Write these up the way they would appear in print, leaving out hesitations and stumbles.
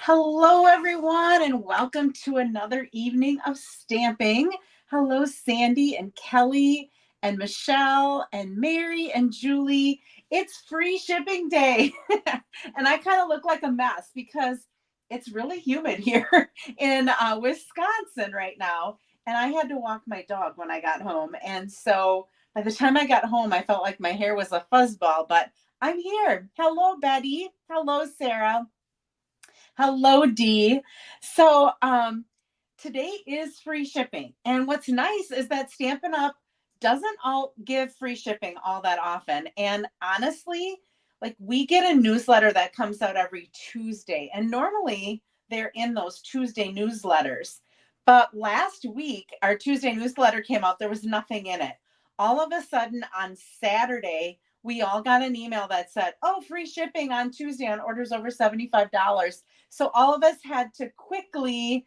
Hello, everyone, and welcome to another evening of stamping. Hello, Sandy and Kelly and Michelle and Mary and Julie. It's free shipping day. And I kind of look like a mess because it's really humid here in Wisconsin right now. And I had to walk my dog when I got home. And so by the time I got home, I felt like my hair was a fuzzball, but I'm here. Hello, Betty. Hello, Sarah. Hello, Dee. Today is free shipping. And what's nice is that Stampin' Up! Doesn't all give free shipping all that often. And honestly, like we get a newsletter that comes out every Tuesday. And normally they're in those Tuesday newsletters. But last week, our Tuesday newsletter came out, there was nothing in it. All of a sudden on Saturday, we all got an email that said, oh, free shipping on Tuesday on orders over $75. So all of us had to quickly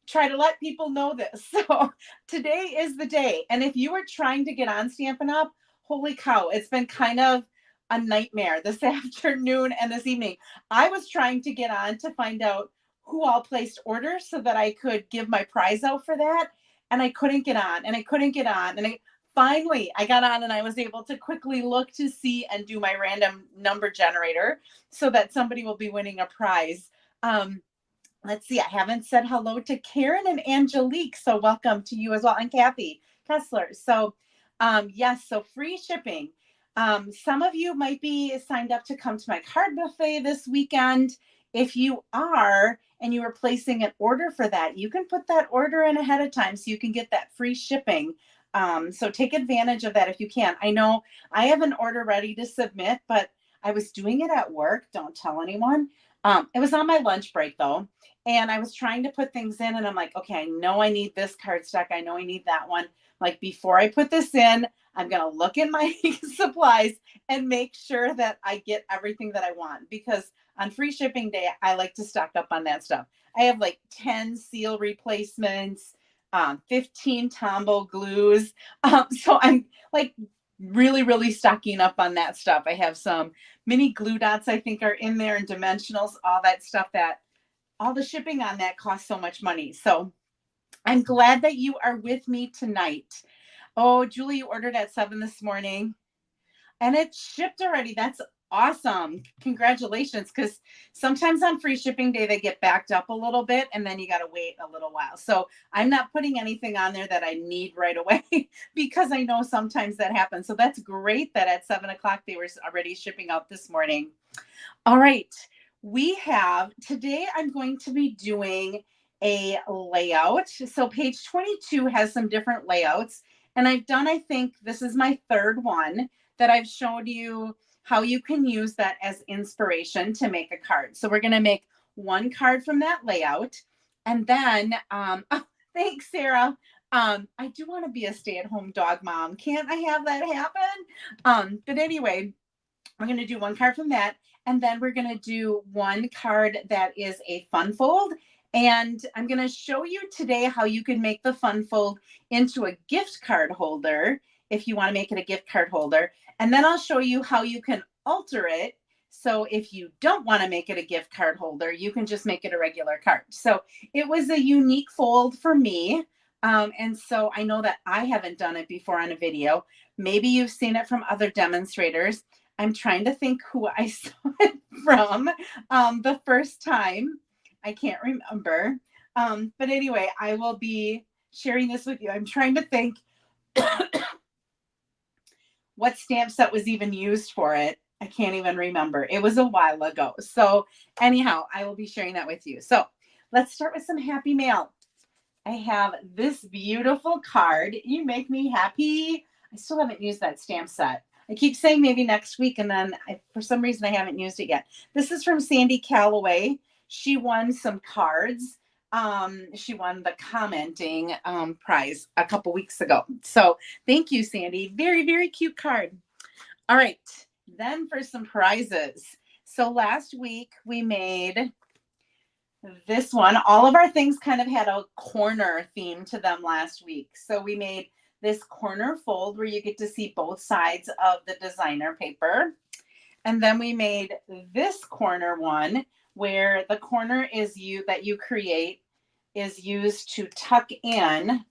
try to let people know this. So today is the day. And if you were trying to get on Stampin' Up, holy cow, it's been kind of a nightmare this afternoon and this evening. I was trying to get on to find out who all placed orders so that I could give my prize out for that. And I couldn't get on and I couldn't get on. And finally I got on and I was able to quickly look to see and do my random number generator so that somebody will be winning a prize. Let's see, I haven't said hello to Karen and Angelique, so welcome to you as well, and Kathy Kessler. Yes, so free shipping. Some of you might be signed up to come to my card buffet this weekend. If you are, and you are placing an order for that, you can put that order in ahead of time so you can get that free shipping. So take advantage of that if you can. I know I have an order ready to submit, but I was doing it at work. Don't tell anyone. It was on my lunch break though. And I was trying to put things in and I'm like, okay, I know I need this cardstock. I know I need that one. Like before I put this in, I'm going to look in my supplies and make sure that I get everything that I want because on free shipping day, I like to stock up on that stuff. I have like 10 seal replacements, 15 Tombow glues. So I'm like really, really stocking up on that stuff. I have some mini glue dots I think are in there and dimensionals, all that stuff that all the shipping on that costs so much money. So I'm glad that you are with me tonight. Oh, Julie, you ordered at 7 this morning and it shipped already. That's awesome. Congratulations. Because sometimes on free shipping day, they get backed up a little bit and then you got to wait a little while. So I'm not putting anything on there that I need right away because I know sometimes that happens. So that's great that at 7 o'clock they were already shipping out this morning. All right. Today I'm going to be doing a layout. So page 22 has some different layouts. And I think this is my third one that I've showed you how you can use that as inspiration to make a card. So we're going to make one card from that layout. And then, oh, thanks, Sarah. I do want to be a stay-at-home dog mom. Can't I have that happen? But anyway, we're going to do one card from that. And then we're going to do one card that is a fun fold. And I'm going to show you today how you can make the fun fold into a gift card holder if you want to make it a gift card holder. And then I'll show you how you can alter it. So if you don't want to make it a gift card holder, you can just make it a regular card. So it was a unique fold for me. And so I know that I haven't done it before on a video. Maybe you've seen it from other demonstrators. I'm trying to think who I saw it from the first time. I can't remember. But anyway, I will be sharing this with you. I'm trying to think what stamp set was even used for it. I can't even remember. It was a while ago. So anyhow, I will be sharing that with you. So let's start with some happy mail. I have this beautiful card. You make me happy. I still haven't used that stamp set. I keep saying maybe next week, and then for some reason I haven't used it yet. This is from Sandy Calloway. She won some cards. She won the commenting prize a couple weeks ago. So thank you, Sandy. Very, very cute card. All right, then for some prizes. So last week we made this one. All of our things kind of had a corner theme to them last week. So we made this corner fold where you get to see both sides of the designer paper. And then we made this corner one where the corner is that you create is used to tuck in.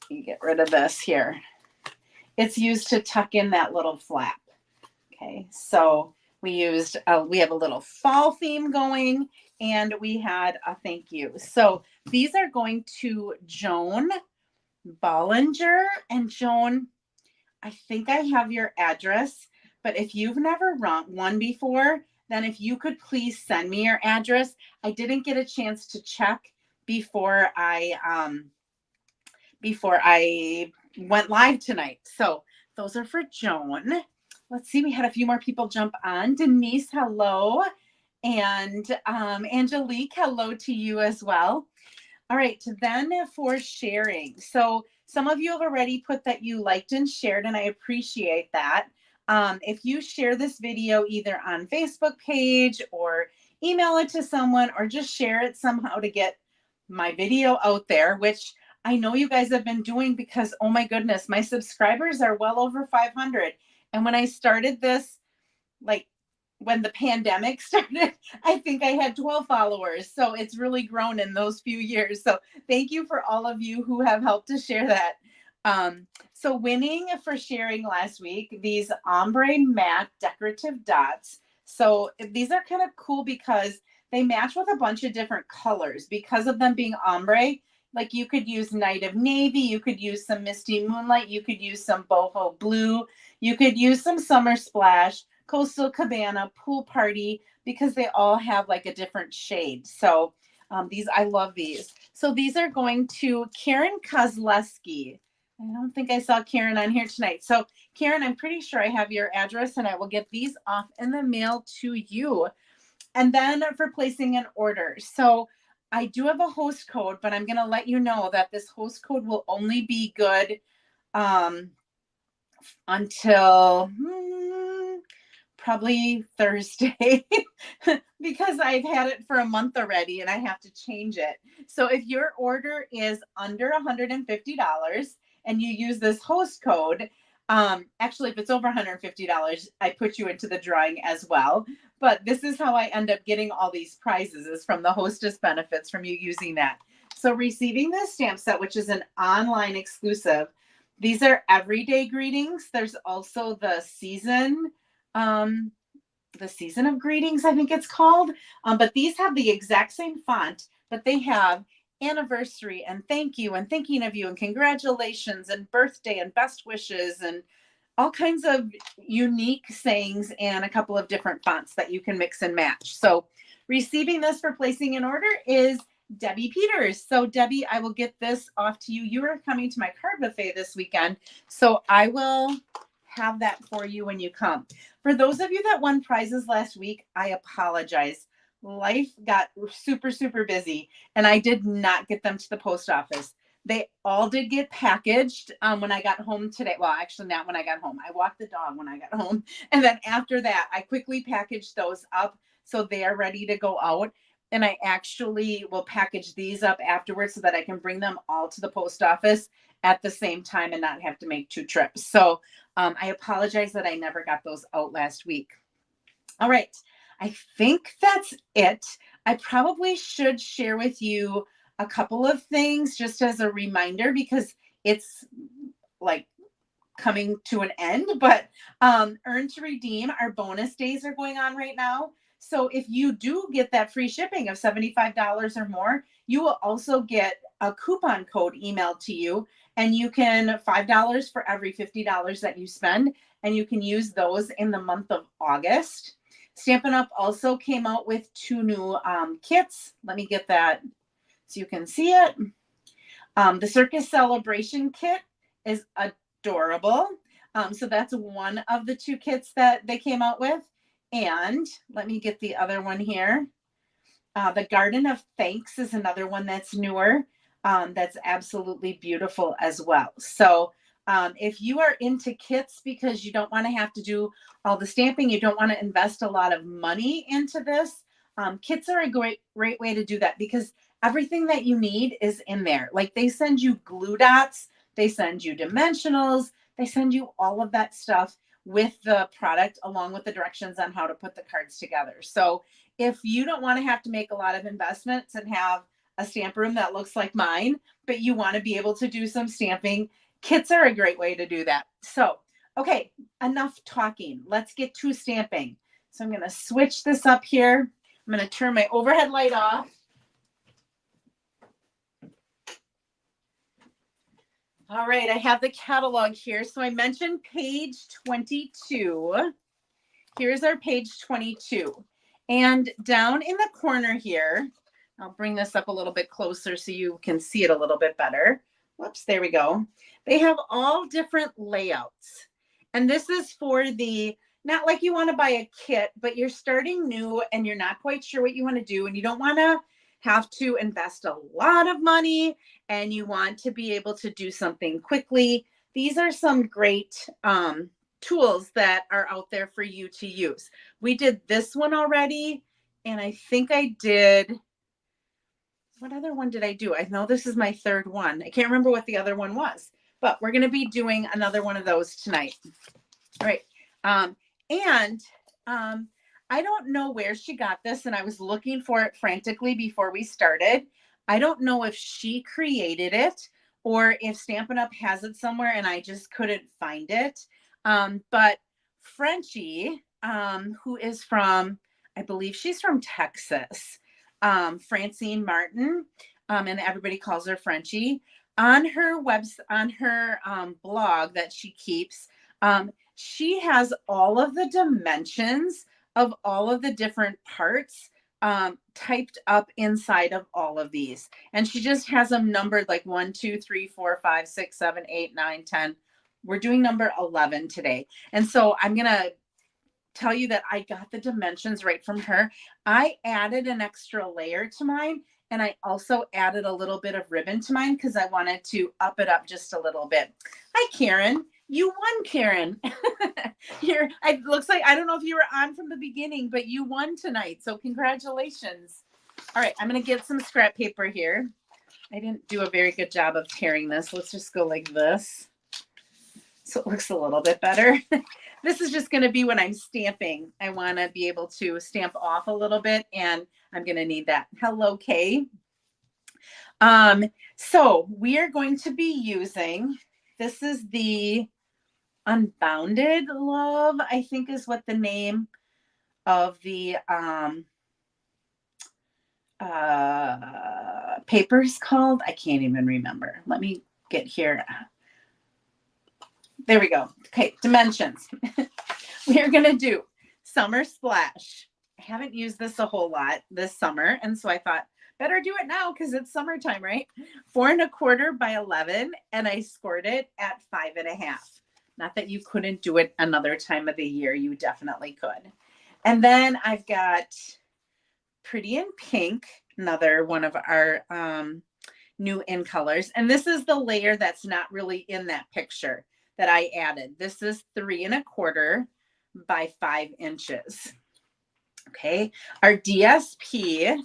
You get rid of this here. It's used to tuck in that little flap. Okay, so we have a little fall theme going, and we had a thank you. So these are going to Joan Bollinger. And Joan, I think I have your address, but if you've never won before, then if you could please send me your address. I didn't get a chance to check before I went live tonight. So those are for Joan. Let's see, we had a few more people jump on. Denise, hello. And Angelique, hello to you as well. All right, then for sharing. So some of you have already put that you liked and shared, and I appreciate that. If you share this video either on Facebook page or email it to someone or just share it somehow to get my video out there, which I know you guys have been doing because, oh my goodness, my subscribers are well over 500. And when I started this, like when the pandemic started, I think I had 12 followers. So it's really grown in those few years. So thank you for all of you who have helped to share that. So winning for sharing last week, these ombre matte decorative dots. So these are kind of cool because they match with a bunch of different colors because of them being ombre. Like you could use Night of Navy, you could use some Misty Moonlight, you could use some boho blue, you could use some Summer Splash, Coastal Cabana, Pool Party, because they all have like a different shade. So I love these. So these are going to Karen Kozleski. I don't think I saw Karen on here tonight. So Karen, I'm pretty sure I have your address and I will get these off in the mail to you. And then for placing an order. So I do have a host code, but I'm going to let you know that this host code will only be good until probably Thursday because I've had it for a month already and I have to change it. So if your order is under $150 and you use this host code, actually, if it's over $150, I put you into the drawing as well. But this is how I end up getting all these prizes, is from the hostess benefits from you using that. So receiving this stamp set, which is an online exclusive, these are everyday greetings. There's also the season of greetings, I think it's called. But these have the exact same font, but they have anniversary and thank you and thinking of you and congratulations and birthday and best wishes and all kinds of unique sayings and a couple of different fonts that you can mix and match. So receiving this for placing an order is Debbie Peters. So Debbie, I will get this off to you. You are coming to my card buffet this weekend, so I will have that for you when you come. For those of you that won prizes last week, I apologize. Life got super, super busy and I did not get them to the post office. They all did get packaged when I got home today. Well, actually not when I got home. I walked the dog when I got home. And then after that, I quickly packaged those up so they are ready to go out. And I actually will package these up afterwards so that I can bring them all to the post office at the same time and not have to make 2 trips. So I apologize that I never got those out last week. All right. I think that's it. I probably should share with you a couple of things just as a reminder because it's like coming to an end, but earn to redeem, our bonus days are going on right now. So if you do get that free shipping of $75 or more, you will also get a coupon code emailed to you, and you can $5 for every $50 that you spend, and you can use those in the month of August. Stampin' Up! Also came out with 2 new kits. Let me get that so you can see it. The Circus Celebration kit is adorable. So that's one of the 2 kits that they came out with. And let me get the other one here. The Garden of Thanks is another one that's newer. That's absolutely beautiful as well. So if you are into kits because you don't want to have to do all the stamping, you don't want to invest a lot of money into this, kits are a great way to do that because everything that you need is in there. Like they send you glue dots, they send you dimensionals, they send you all of that stuff with the product along with the directions on how to put the cards together. So if you don't want to have to make a lot of investments and have a stamp room that looks like mine, but you want to be able to do some stamping, kits are a great way to do that. So, okay, enough talking. Let's get to stamping. So I'm going to switch this up here. I'm going to turn my overhead light off. All right, I have the catalog here. So I mentioned page 22. Here's our page 22. And down in the corner here, I'll bring this up a little bit closer so you can see it a little bit better. Whoops, there we go. They have all different layouts. And this is for the, not like you want to buy a kit, but you're starting new and you're not quite sure what you want to do and you don't want to have to invest a lot of money and you want to be able to do something quickly. These are some great tools that are out there for you to use. We did this one already, and I think I did, what other one did I do? I know this is my third one. I can't remember what the other one was, but we're going to be doing another one of those tonight. All right. I don't know where she got this, and I was looking for it frantically before we started. I don't know if she created it or if Stampin' Up! Has it somewhere and I just couldn't find it. But Frenchie, who is from, I believe she's from Texas, Francine Martin, and everybody calls her Frenchie. On her blog that she keeps, she has all of the dimensions of all of the different parts typed up inside of all of these. And she just has them numbered like 1, 2, 3, 4, 5, 6, 7, 8, 9, 10. We're doing number 11 today. And so I'm going to tell you that I got the dimensions right from her. I added an extra layer to mine, and I also added a little bit of ribbon to mine because I wanted to up it up just a little bit. Hi, Karen. You won, Karen. It looks like, I don't know if you were on from the beginning, but you won tonight. So congratulations. All right, I'm going to get some scrap paper here. I didn't do a very good job of tearing this. Let's just go like this, so it looks a little bit better. This is just going to be when I'm stamping. I want to be able to stamp off a little bit, and I'm going to need that. Hello, Kay. So we are going to be using, this is the Unbounded Love, I think is what the name of the paper is called. I can't even remember. Let me get here. There we go. Okay, dimensions. We are going to do Summer Splash. I haven't used this a whole lot this summer, and so I thought better do it now because it's summertime, right? 4 1/4 by 11, and I scored it at 5 1/2. Not that you couldn't do it another time of the year. You definitely could. And then I've got Pretty in Pink, another one of our new in colors. And this is the layer that's not really in that picture that I added. This is 3 1/4 by 5 inches. Okay, our DSP.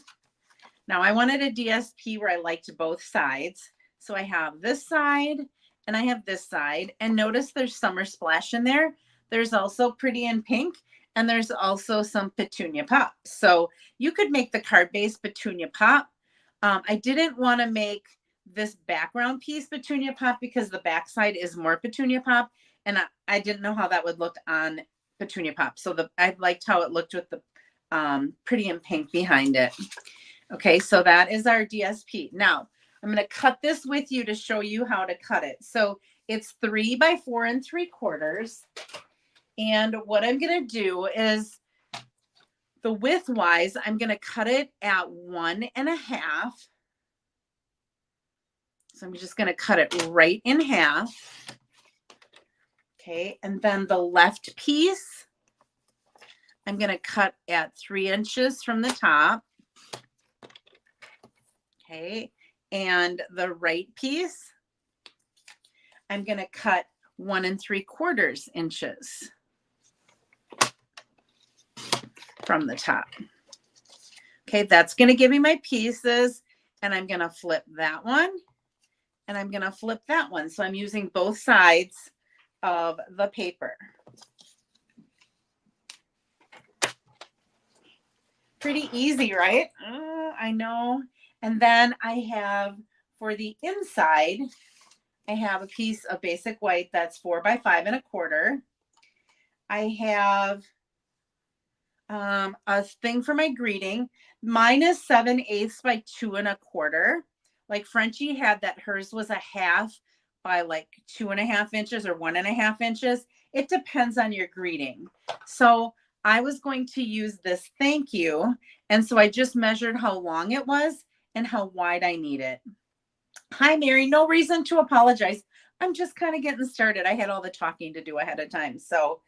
Now I wanted a DSP where I liked both sides. So I have this side and I have this side. And notice there's Summer Splash in there. There's also Pretty in Pink, and there's also some Petunia Pop. So you could make the card base Petunia Pop. I didn't want to make this background piece Petunia Pop because the backside is more Petunia Pop, and I didn't know how that would look on Petunia Pop. So I liked how it looked with the Pretty in Pink behind it. Okay, so that is our DSP. Now I'm going to cut this with you to show you how to cut it. So it's 3 by 4 3/4. And what I'm going to do is, the width wise, I'm going to cut it at 1 1/2. So I'm just going to cut it right in half. Okay, and then the left piece, I'm going to cut at 3 inches from the top. Okay, and the right piece, I'm going to cut 1 3/4 inches from the top. Okay, that's going to give me my pieces, and I'm going to flip that one, and I'm going to flip that one. So I'm using both sides of the paper. Pretty easy, right? I know. And then I have for the inside, I have a piece of basic white that's 4 by 5 1/4. I have a thing for my greeting. Mine is 7/8 by 2 1/4. Like Frenchie had that hers was a half by like 2.5 inches or 1.5 inches. It depends on your greeting. So I was going to use this thank you. And so I just measured how long it was and how wide I need it. Hi, Mary. No reason to apologize. I'm just kind of getting started. I had all the talking to do ahead of time. So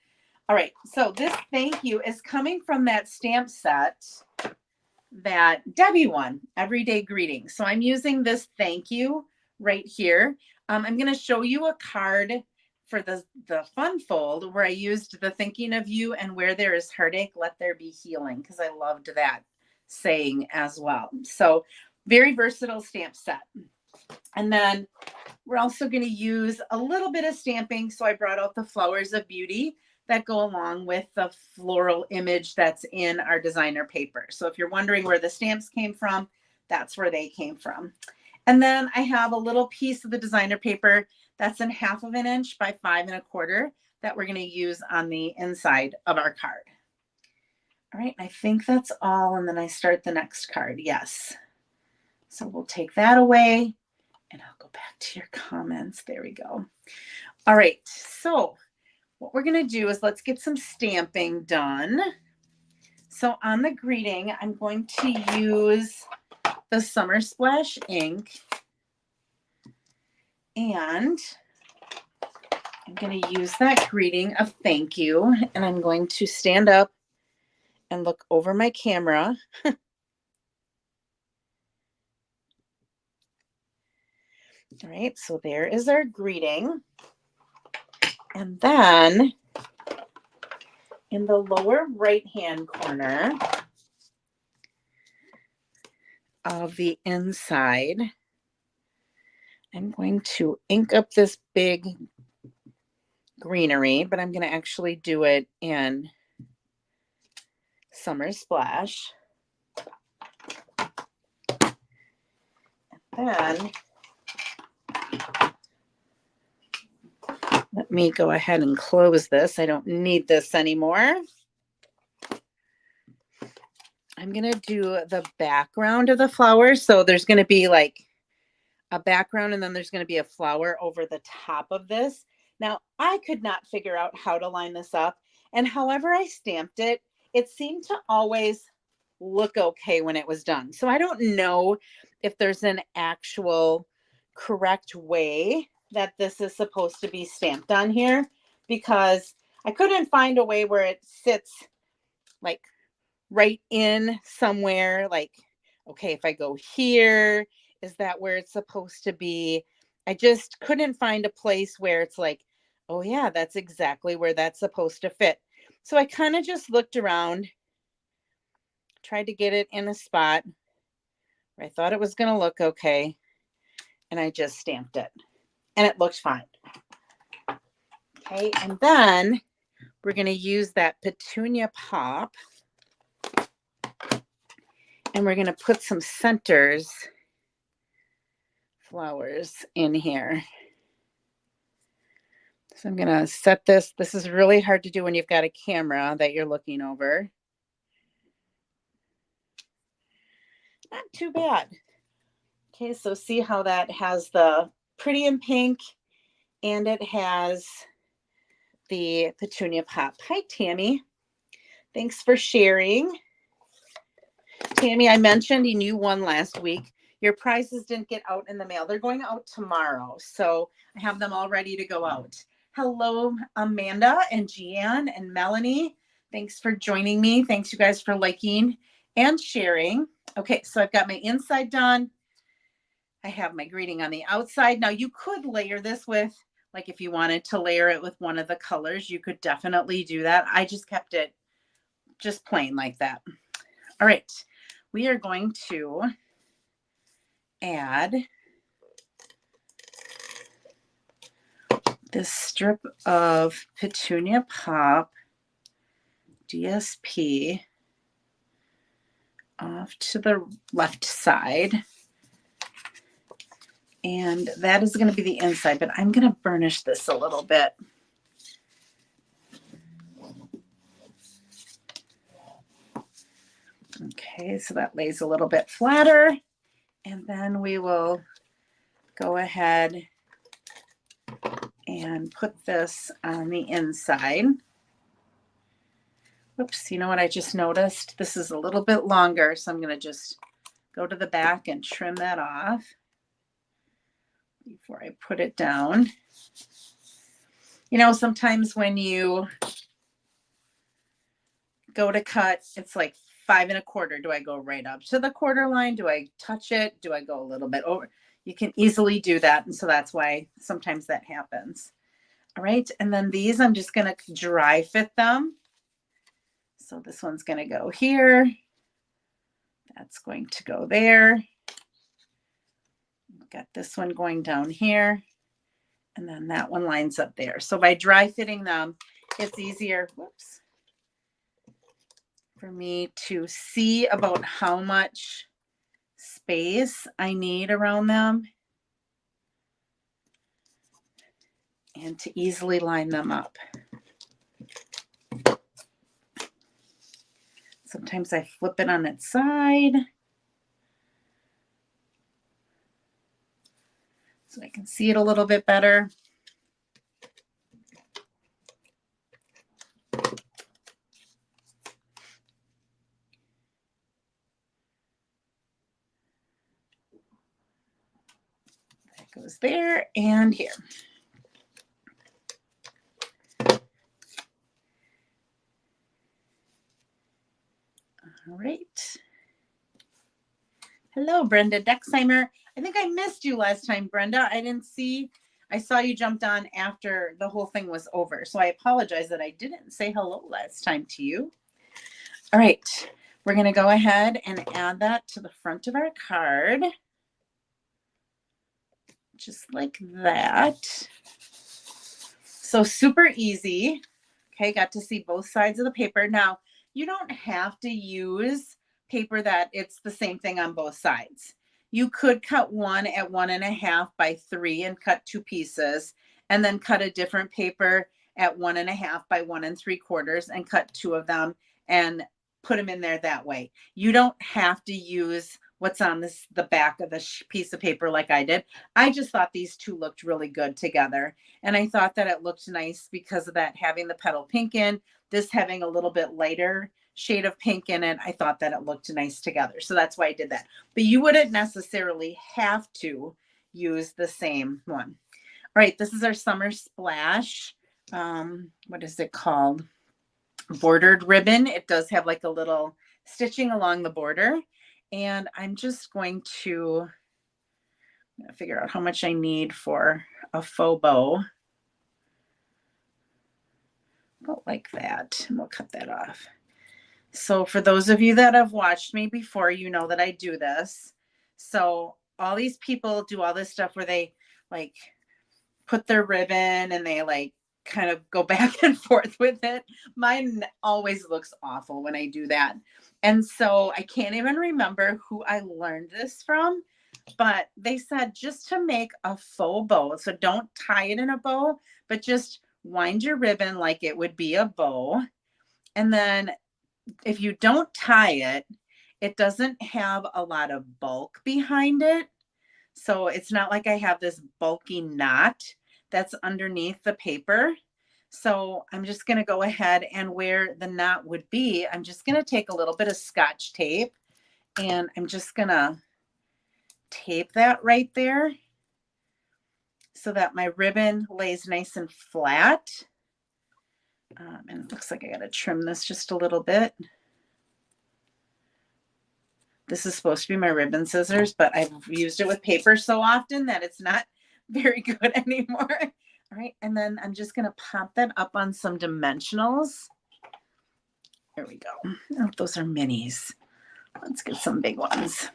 all right, so this thank you is coming from that stamp set that Debbie won, Everyday Greetings. So I'm using this thank you right here. I'm going to show you a card for the fun fold where I used the thinking of you and where there is heartache, let there be healing, because I loved that saying as well. So very versatile stamp set. And then we're also going to use a little bit of stamping. So I brought out the Flowers of Beauty that go along with the floral image that's in our designer paper. So if you're wondering where the stamps came from, that's where they came from. And then I have a little piece of the designer paper that's in 1/2 inch by 5 1/4 that we're going to use on the inside of our card. All right, I think that's all. And then I start the next card. Yes. So we'll take that away and I'll go back to your comments. There we go. All right, so what we're going to do is let's get some stamping done. So on the greeting, I'm going to use the Summer Splash ink. And I'm going to use that greeting of thank you. And I'm going to stand up and look over my camera. All right, so there is our greeting. And then in the lower right-hand corner of the inside, I'm going to ink up this big greenery, but I'm going to actually do it in Summer Splash. And then let me go ahead and close this. I don't need this anymore. I'm going to do the background of the flower. So there's going to be like a background and then there's going to be a flower over the top of this. Now, I could not figure out how to line this up. And however I stamped it, it seemed to always look okay when it was done. So I don't know if there's an actual correct way that this is supposed to be stamped on here, because I couldn't find a way where it sits like right in somewhere. Like, okay, if I go here, is that where it's supposed to be? I just couldn't find a place where it's like, oh yeah, that's exactly where that's supposed to fit. So I kind of just looked around, tried to get it in a spot where I thought it was going to look okay, and I just stamped it, and it looked fine. Okay, and then we're going to use that petunia pop, and we're going to put some centers flowers in here. So I'm going to set this. This is really hard to do when you've got a camera that you're looking over. Not too bad. Okay, so see how that has the pretty in pink and it has the petunia pop. Hi, Tammy. Thanks for sharing. Tammy, I mentioned you won last week. Your prizes didn't get out in the mail. They're going out tomorrow. So I have them all ready to go out. Hello, Amanda and Jeanne and Melanie. Thanks for joining me. Thanks you guys for liking and sharing. Okay, so I've got my inside done. I have my greeting on the outside. Now you could layer this with, like if you wanted to layer it with one of the colors, you could definitely do that. I just kept it just plain like that. All right, we are going to add this strip of Petunia Pop DSP off to the left side. And that is going to be the inside, but I'm going to burnish this a little bit. Okay, so that lays a little bit flatter. And then we will go ahead and put this on the inside. Oops, you know what I just noticed? This is a little bit longer, so I'm going to just go to the back and trim that off before I put it down. You know, sometimes when you go to cut, it's like 5 1/4. Do I go right up to the quarter line? Do I touch it? Do I go a little bit over? You can easily do that. And so that's why sometimes that happens. All right. And then these, I'm just going to dry fit them. So this one's going to go here. That's going to go there. Got this one going down here. And then that one lines up there. So by dry fitting them, it's easier, whoops, for me to see about how much space I need around them and to easily line them up. Sometimes I flip it on its side so I can see it a little bit better. That goes there and here. All right. Hello, Brenda Dexheimer. I think I missed you last time, Brenda. I saw you jumped on after the whole thing was over. So I apologize that I didn't say hello last time to you. All right. We're going to go ahead and add that to the front of our card. Just like that. So super easy. Okay, got to see both sides of the paper. Now, you don't have to use paper that it's the same thing on both sides. You could cut one at 1 1/2 by 3 and cut 2 pieces, and then cut a different paper at 1 1/2 by 1 3/4 and cut 2 of them and put them in there that way. You don't have to use what's on the back of the piece of paper like I did. I just thought these two looked really good together. And I thought that it looked nice because of that having the petal pink in, this having a little bit lighter shade of pink in it. I thought that it looked nice together. So that's why I did that. But you wouldn't necessarily have to use the same one. All right, this is our summer splash. What is it called? Bordered ribbon. It does have like a little stitching along the border. And I'm just going to figure out how much I need for a faux bow. About like that. And we'll cut that off. So for those of you that have watched me before, you know that I do this. So all these people do all this stuff where they like put their ribbon and they like kind of go back and forth with it. Mine always looks awful when I do that. And so I can't even remember who I learned this from, but they said just to make a faux bow. So don't tie it in a bow, but just wind your ribbon like it would be a bow. And then if you don't tie it, it doesn't have a lot of bulk behind it. So it's not like I have this bulky knot that's underneath the paper. So I'm just going to go ahead and where the knot would be, I'm just going to take a little bit of Scotch tape and I'm just going to tape that right there so that my ribbon lays nice and flat. And it looks like I got to trim this just a little bit. This is supposed to be my ribbon scissors, but I've used it with paper so often that it's not very good anymore. All right, and then I'm just going to pop that up on some dimensionals. There we go. Oh, those are minis. Let's get some big ones.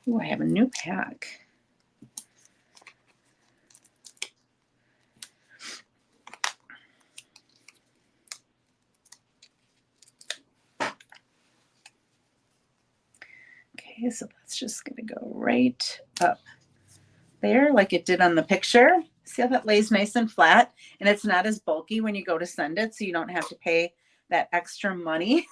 Oh, I have a new pack. Okay, so that's just going to go right up there like it did on the picture. See how that lays nice and flat, and it's not as bulky when you go to send it, so you don't have to pay that extra money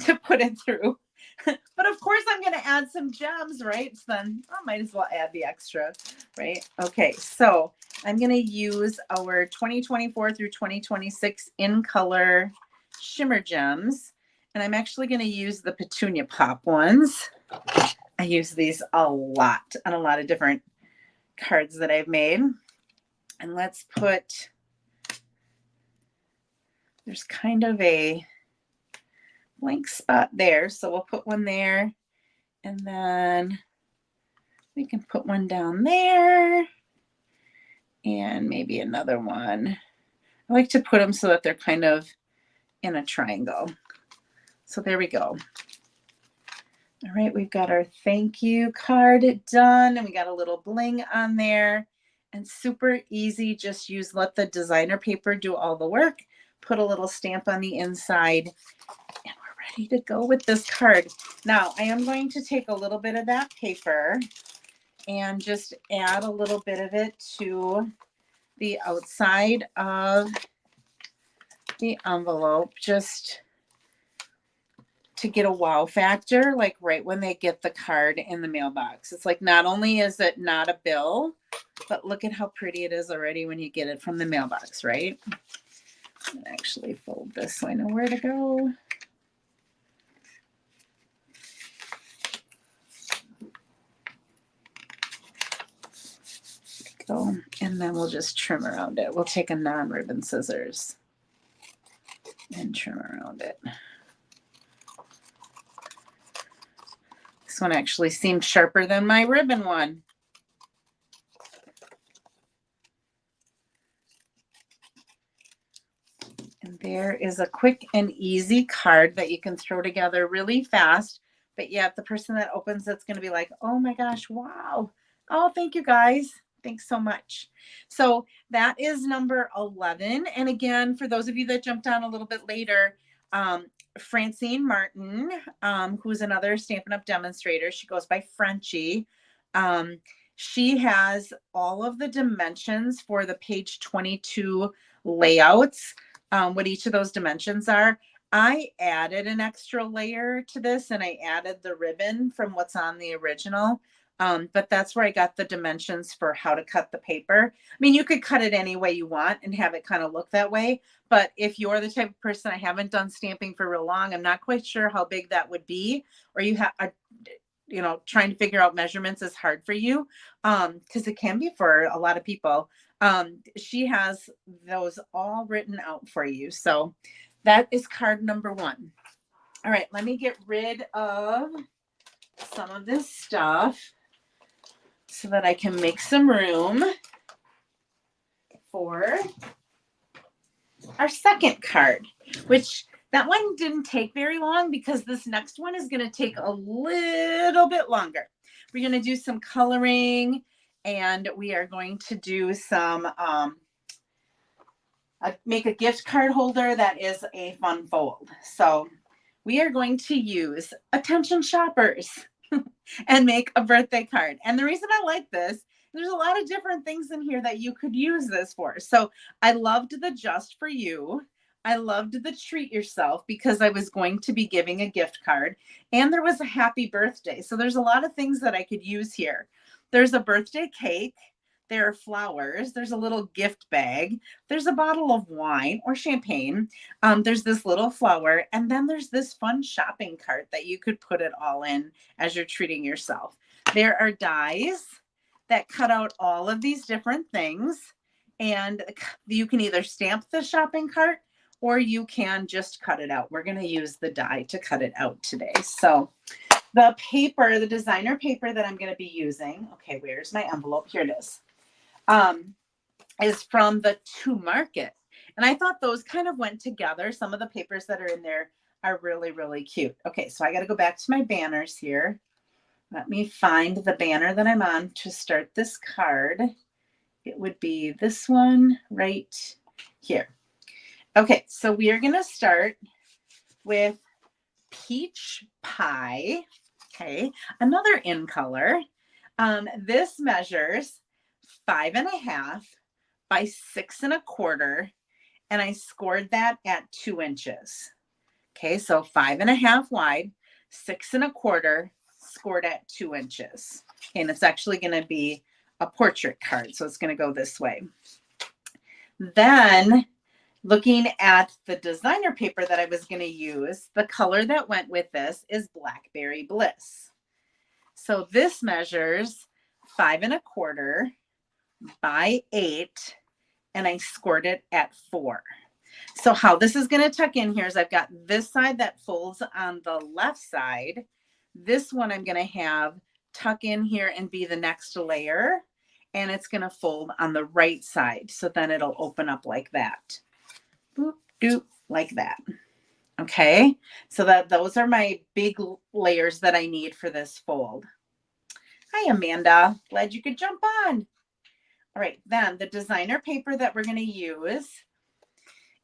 to put it through. But of course I'm going to add some gems, right? So then I might as well add the extra, right? Okay, so I'm going to use our 2024 through 2026 in color shimmer gems, and I'm actually going to use the Petunia Pop ones. I use these a lot on a lot of different cards that I've made. And let's put, there's kind of a blank spot there, so we'll put one there, and then we can put one down there, and maybe another one. I like to put them so that they're kind of in a triangle. So there we go. All right, we've got our thank you card done, and we got a little bling on there, and super easy. Just let the designer paper do all the work, put a little stamp on the inside, and we're ready to go with this card. Now, I am going to take a little bit of that paper and just add a little bit of it to the outside of the envelope, just to get a wow factor, like right when they get the card in the mailbox. It's like, not only is it not a bill, but look at how pretty it is already when you get it from the mailbox, right? I'm gonna actually fold this so I know where to go. Go, and then we'll just trim around it. We'll take a non-ribbon scissors and trim around it. This one actually seemed sharper than my ribbon one. And there is a quick and easy card that you can throw together really fast. But yet the person that opens it's going to be like, oh my gosh, wow. Oh, thank you guys. Thanks so much. So that is number 11. And again, for those of you that jumped on a little bit later, Francine Martin, who's another Stampin' Up! Demonstrator, she goes by Frenchie. She has all of the dimensions for the page 22 layouts, what each of those dimensions are. I added an extra layer to this, and I added the ribbon from what's on the original. But that's where I got the dimensions for how to cut the paper. I mean, you could cut it any way you want and have it kind of look that way. But if you're the type of person, I haven't done stamping for real long, I'm not quite sure how big that would be, or you have, trying to figure out measurements is hard for you, because it can be for a lot of people. She has those all written out for you. So that is card number 1. All right, let me get rid of some of this stuff so that I can make some room for our second card, which that one didn't take very long because this next one is going to take a little bit longer. We're going to do some coloring, and we are going to do some, make a gift card holder that is a fun fold. So we are going to use Attention Shoppers and make a birthday card. And the reason I like this, there's a lot of different things in here that you could use this for. So I loved the Just For You. I loved the Treat Yourself because I was going to be giving a gift card, and there was a happy birthday. So there's a lot of things that I could use here. There's a birthday cake. There are flowers. There's a little gift bag. There's a bottle of wine or champagne. There's this little flower. And then there's this fun shopping cart that you could put it all in as you're treating yourself. There are dies that cut out all of these different things. And you can either stamp the shopping cart or you can just cut it out. We're going to use the die to cut it out today. So the paper, the designer paper that I'm going to be using, okay, where's my envelope? Here it is from the To Market. And I thought those kind of went together. Some of the papers that are in there are really, really cute. Okay, so I got to go back to my banners here. Let me find the banner that I'm on to start this card. It would be this one right here. Okay, so we are going to start with Peach Pie. Okay, another in color. This measures 5.5 by 6.25, and I scored that at 2 inches. Okay, so 5.5 wide, 6.25, scored at 2 inches. Okay, and it's actually going to be a portrait card, so it's going to go this way. Then, looking at the designer paper that I was going to use, the color that went with this is Blackberry Bliss. So this measures 5.25 by 8, and I scored it at 4. So how this is going to tuck in here is I've got this side that folds on the left side. This one I'm going to have tuck in here and be the next layer, and it's going to fold on the right side. So then it'll open up like that. Boop, doop, like that. Okay, so those are my big layers that I need for this fold. Hi, Amanda. Glad you could jump on. All right, then the designer paper that we're going to use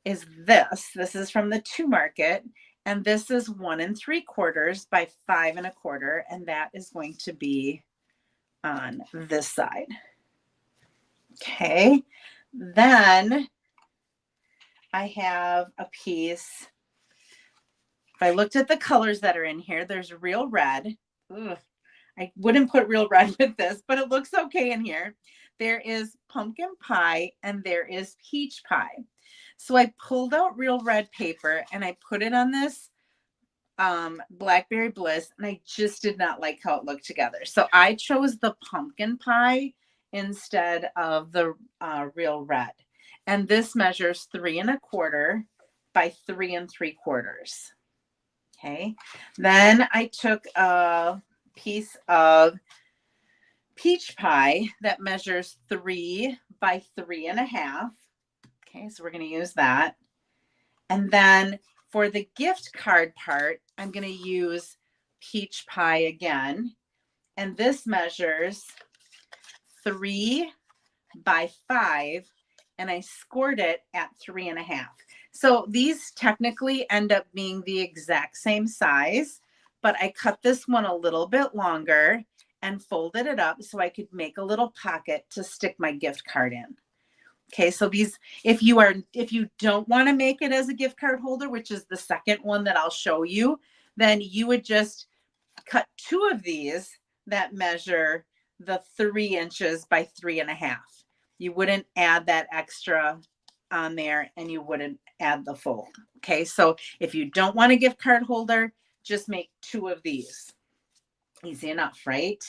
is this. This is from the 2 Market, and this is 1 3/4 by 5.25, and that is going to be on this side. Okay, then I have a piece. If I looked at the colors that are in here, there's real red. Ugh, I wouldn't put real red with this, but it looks okay in here. There is pumpkin pie and there is peach pie. So I pulled out real red paper and I put it on this Blackberry Bliss, and I just did not like how it looked together. So I chose the pumpkin pie instead of the real red. And this measures 3.25 by 3 3/4. Okay. Then I took a piece of peach pie that measures 3 by 3.5. Okay, so we're going to use that. And then for the gift card part, I'm going to use peach pie again. And this measures 3 by 5, and I scored it at 3.5. So these technically end up being the exact same size, but I cut this one a little bit longer and folded it up so I could make a little pocket to stick my gift card in. Okay, so these, if you don't want to make it as a gift card holder, which is the second one that I'll show you, then you would just cut 2 of these that measure the 3 inches by 3.5. You wouldn't add that extra on there, and you wouldn't add the fold. Okay, so if you don't want a gift card holder, just make 2 of these. Easy enough, right?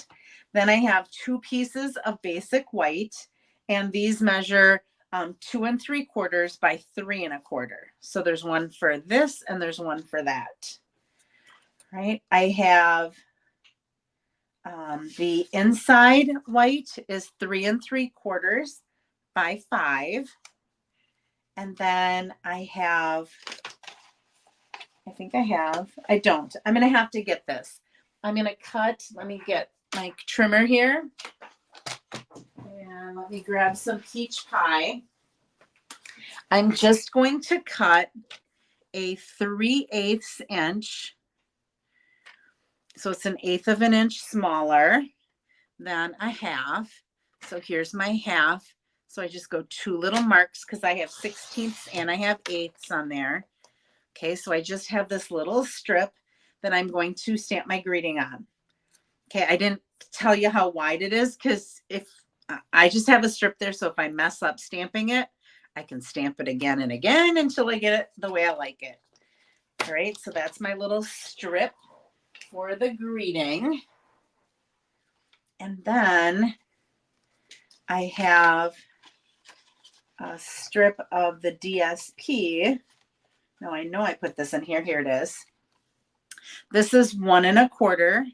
Then I have 2 pieces of basic white, and these measure 2 3/4 by 3.25. So there's one for this and there's one for that. Right? I have the inside white is 3 3/4 by 5. And then I don't. I'm going to have to get this. I'm going to cut, let me get my trimmer here. And let me grab some peach pie. I'm just going to cut a 3/8 inch. So it's 1/8 of an inch smaller than a half. So here's my half. So I just go 2 little marks because I have 16ths and I have 8ths on there. Okay, so I just have this little strip that I'm going to stamp my greeting on. Okay, I didn't tell you how wide it is because if I just have a strip there, so if I mess up stamping it, I can stamp it again and again until I get it the way I like it. All right, so that's my little strip for the greeting. And then I have a strip of the DSP. Now I know I put this in here. Here it is. This is 1 1/4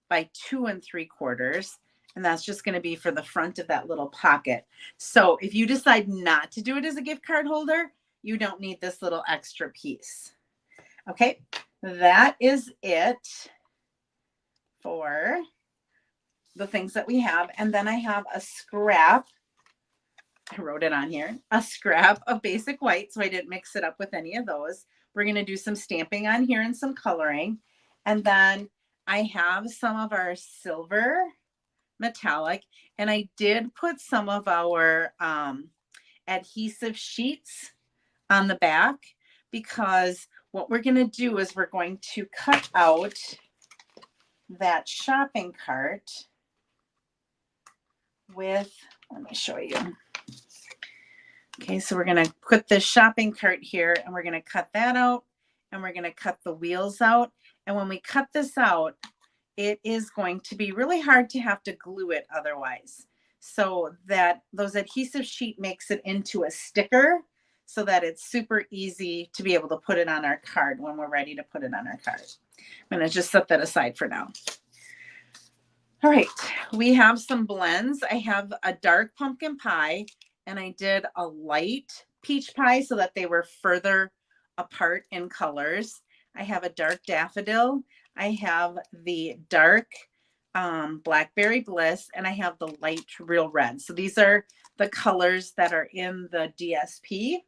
by 2 3/4. And that's just going to be for the front of that little pocket. So if you decide not to do it as a gift card holder, you don't need this little extra piece. Okay, that is it for the things that we have. And then I have a scrap. I wrote it on here, a scrap of basic white. So I didn't mix it up with any of those. We're going to do some stamping on here and some coloring. And then I have some of our silver metallic, and I did put some of our adhesive sheets on the back, because what we're going to do is we're going to cut out that shopping cart with, let me show you. Okay, so we're going to put this shopping cart here, and we're going to cut that out, and we're going to cut the wheels out. And when we cut this out, it is going to be really hard to have to glue it otherwise. So that those adhesive sheet makes it into a sticker, so that it's super easy to be able to put it on our card when we're ready to put it on our card. I'm going to just set that aside for now. All right, we have some blends. I have a dark pumpkin pie, and I did a light peach pie so that they were further apart in colors. I have a dark daffodil. I have the dark blackberry bliss, and I have the light real red. So these are the colors that are in the DSP.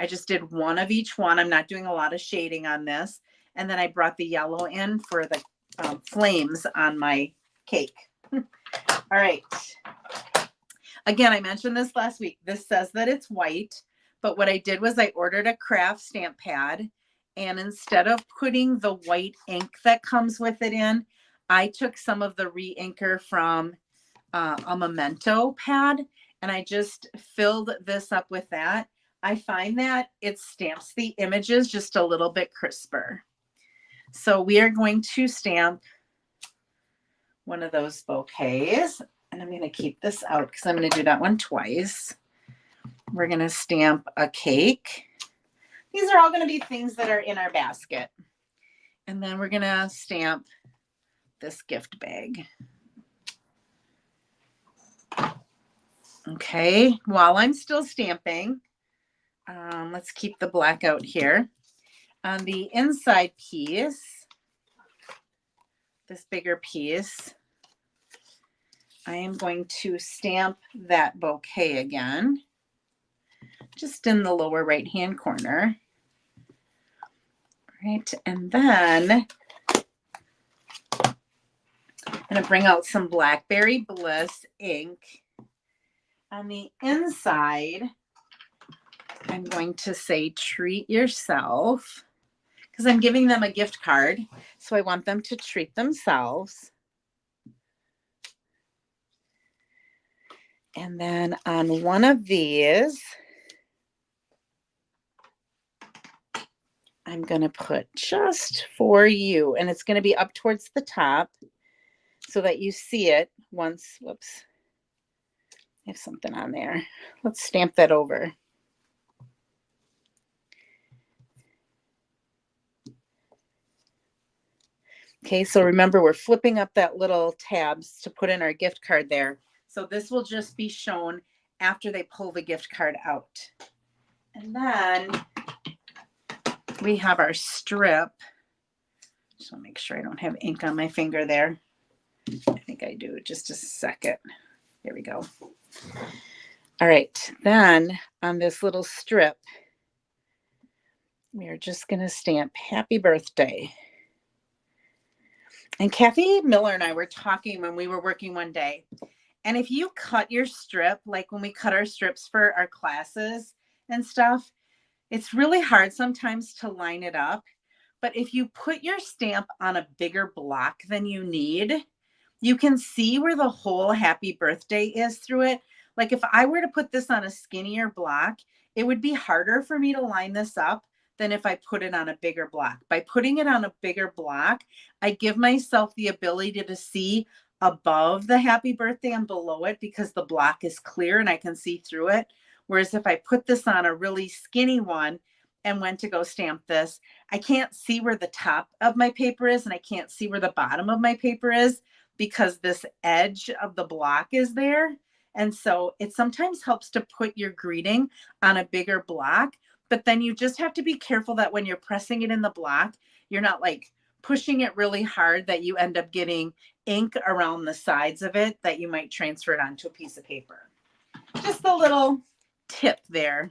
I just did one of each one. I'm not doing a lot of shading on this. And then I brought the yellow in for the flames on my cake. All right. Again, I mentioned this last week. This says that it's white, but what I did was I ordered a craft stamp pad, and instead of putting the white ink that comes with it in, I took some of the re-inker from a Memento pad, and I just filled this up with that. I find that it stamps the images just a little bit crisper. So we are going to stamp one of those bouquets, and I'm going to keep this out because I'm going to do that one twice. We're going to stamp a cake. These are all going to be things that are in our basket. And then we're going to stamp this gift bag. Okay, while I'm still stamping, let's keep the black out here. On the inside piece, this bigger piece, I am going to stamp that bouquet again, just in the lower right-hand corner. Right, and then I'm going to bring out some Blackberry Bliss ink. On the inside, I'm going to say treat yourself, because I'm giving them a gift card, so I want them to treat themselves. And then on one of these, I'm going to put just for you, and it's going to be up towards the top so that you see it once. Whoops, I have something on there. Let's stamp that over. Okay, so remember, we're flipping up that little tabs to put in our gift card there. So this will just be shown after they pull the gift card out. And then we have our strip. Just want to make sure I don't have ink on my finger there. I think I do. Just a second. There we go. All right, then on this little strip, we are just going to stamp happy birthday. And Kathy Miller and I were talking when we were working one day. And if you cut your strip, like when we cut our strips for our classes and stuff, it's really hard sometimes to line it up. But if you put your stamp on a bigger block than you need, you can see where the whole happy birthday is through it. Like if I were to put this on a skinnier block, it would be harder for me to line this up than if I put it on a bigger block. By putting it on a bigger block, I give myself the ability to see above the happy birthday and below it because the block is clear and I can see through it. Whereas if I put this on a really skinny one and went to go stamp this, I can't see where the top of my paper is and I can't see where the bottom of my paper is because this edge of the block is there. And so it sometimes helps to put your greeting on a bigger block, but then you just have to be careful that when you're pressing it in the block, you're not like pushing it really hard that you end up getting ink around the sides of it that you might transfer it onto a piece of paper. Just a little tip there.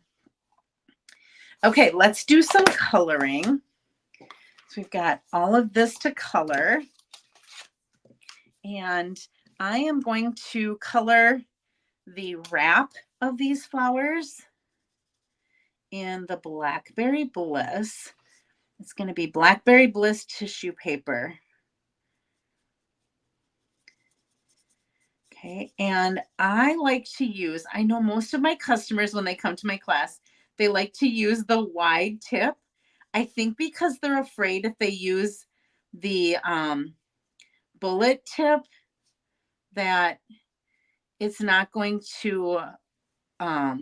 Okay, let's do some coloring. So we've got all of this to color. And I am going to color the wrap of these flowers in the Blackberry Bliss. It's going to be Blackberry Bliss tissue paper. Okay, and I like to use, I know most of my customers, when they come to my class, they like to use the wide tip. I think because they're afraid if they use the bullet tip that it's not going to, like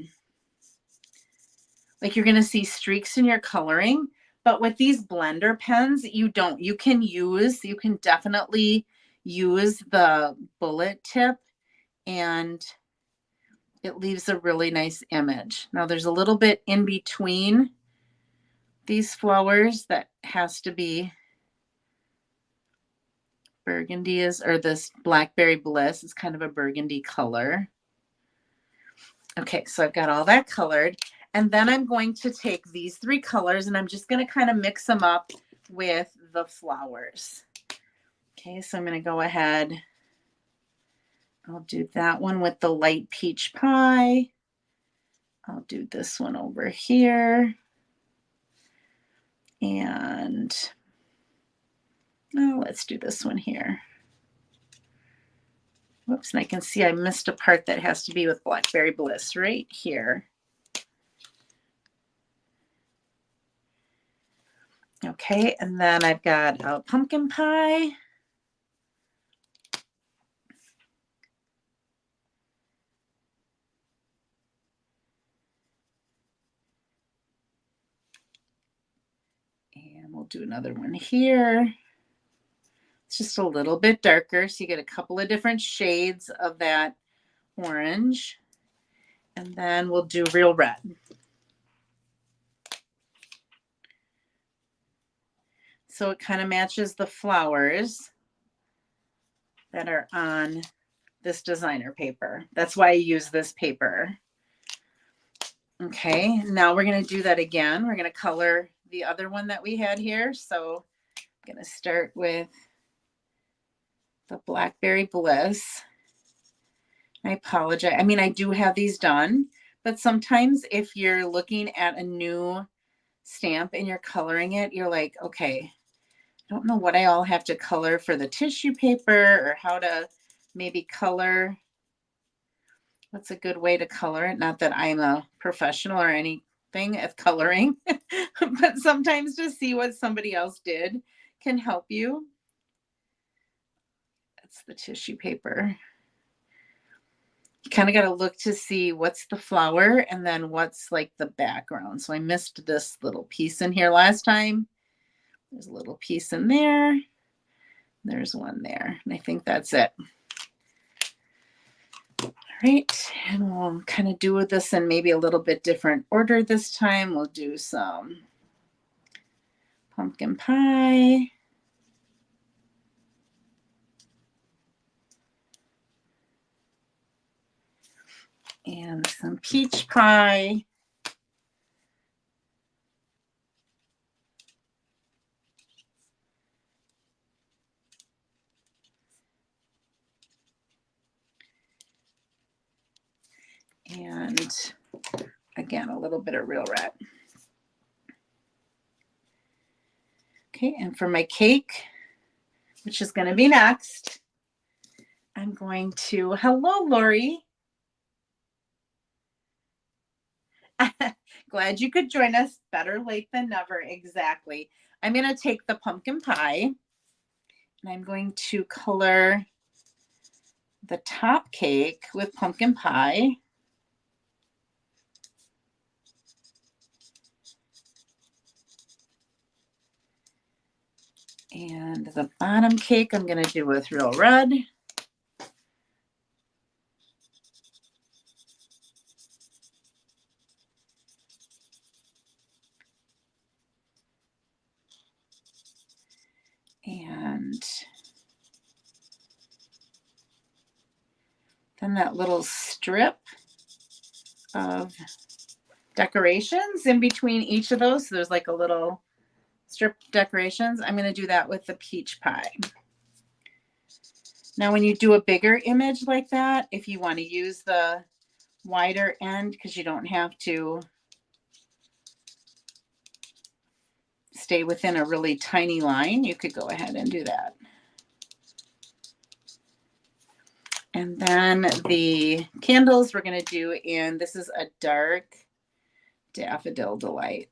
you're going to see streaks in your coloring. But with these blender pens, you don't. You can definitely use the bullet tip, and it leaves a really nice image. Now there's a little bit in between these flowers that has to be burgundy, or this Blackberry Bliss is kind of a burgundy color. Okay, so I've got all that colored. And then I'm going to take these 3 colors and I'm just going to kind of mix them up with the flowers. Okay, so I'm going to go ahead. I'll do that one with the light peach pie. I'll do this one over here. And let's do this one here. Whoops, and I can see I missed a part that has to be with Blackberry Bliss right here. Okay, and then I've got a pumpkin pie. And we'll do another one here. It's just a little bit darker, so you get a couple of different shades of that orange. And then we'll do real red. So it kind of matches the flowers that are on this designer paper. That's why I use this paper. Okay, now we're going to do that again. We're going to color the other one that we had here. So I'm going to start with the Blackberry Bliss. I apologize. I mean, I do have these done, but sometimes if you're looking at a new stamp and you're coloring it, you're like, okay, I don't know what I all have to color for the tissue paper, or how to maybe color. What's a good way to color it? Not that I'm a professional or anything at coloring, but sometimes to see what somebody else did can help you. That's the tissue paper. You kind of got to look to see what's the flower and then what's like the background. So I missed this little piece in here last time. There's a little piece in there. There's one there. And I think that's it. All right. And we'll kind of do this in maybe a little bit different order this time. We'll do some pumpkin pie. And some peach pie. And again, a little bit of real red. Okay, and for my cake, which is going to be next, I'm going to, hello, Lori. Glad you could join us. Better late than never. Exactly. I'm going to take the pumpkin pie and I'm going to color the top cake with pumpkin pie. And the bottom cake I'm going to do with real red. And then that little strip of decorations in between each of those. So there's like a little strip decorations. I'm going to do that with the peach pie. Now, when you do a bigger image like that, if you want to use the wider end, because you don't have to stay within a really tiny line, you could go ahead and do that. And then the candles we're going to do in, this is a dark Daffodil Delight.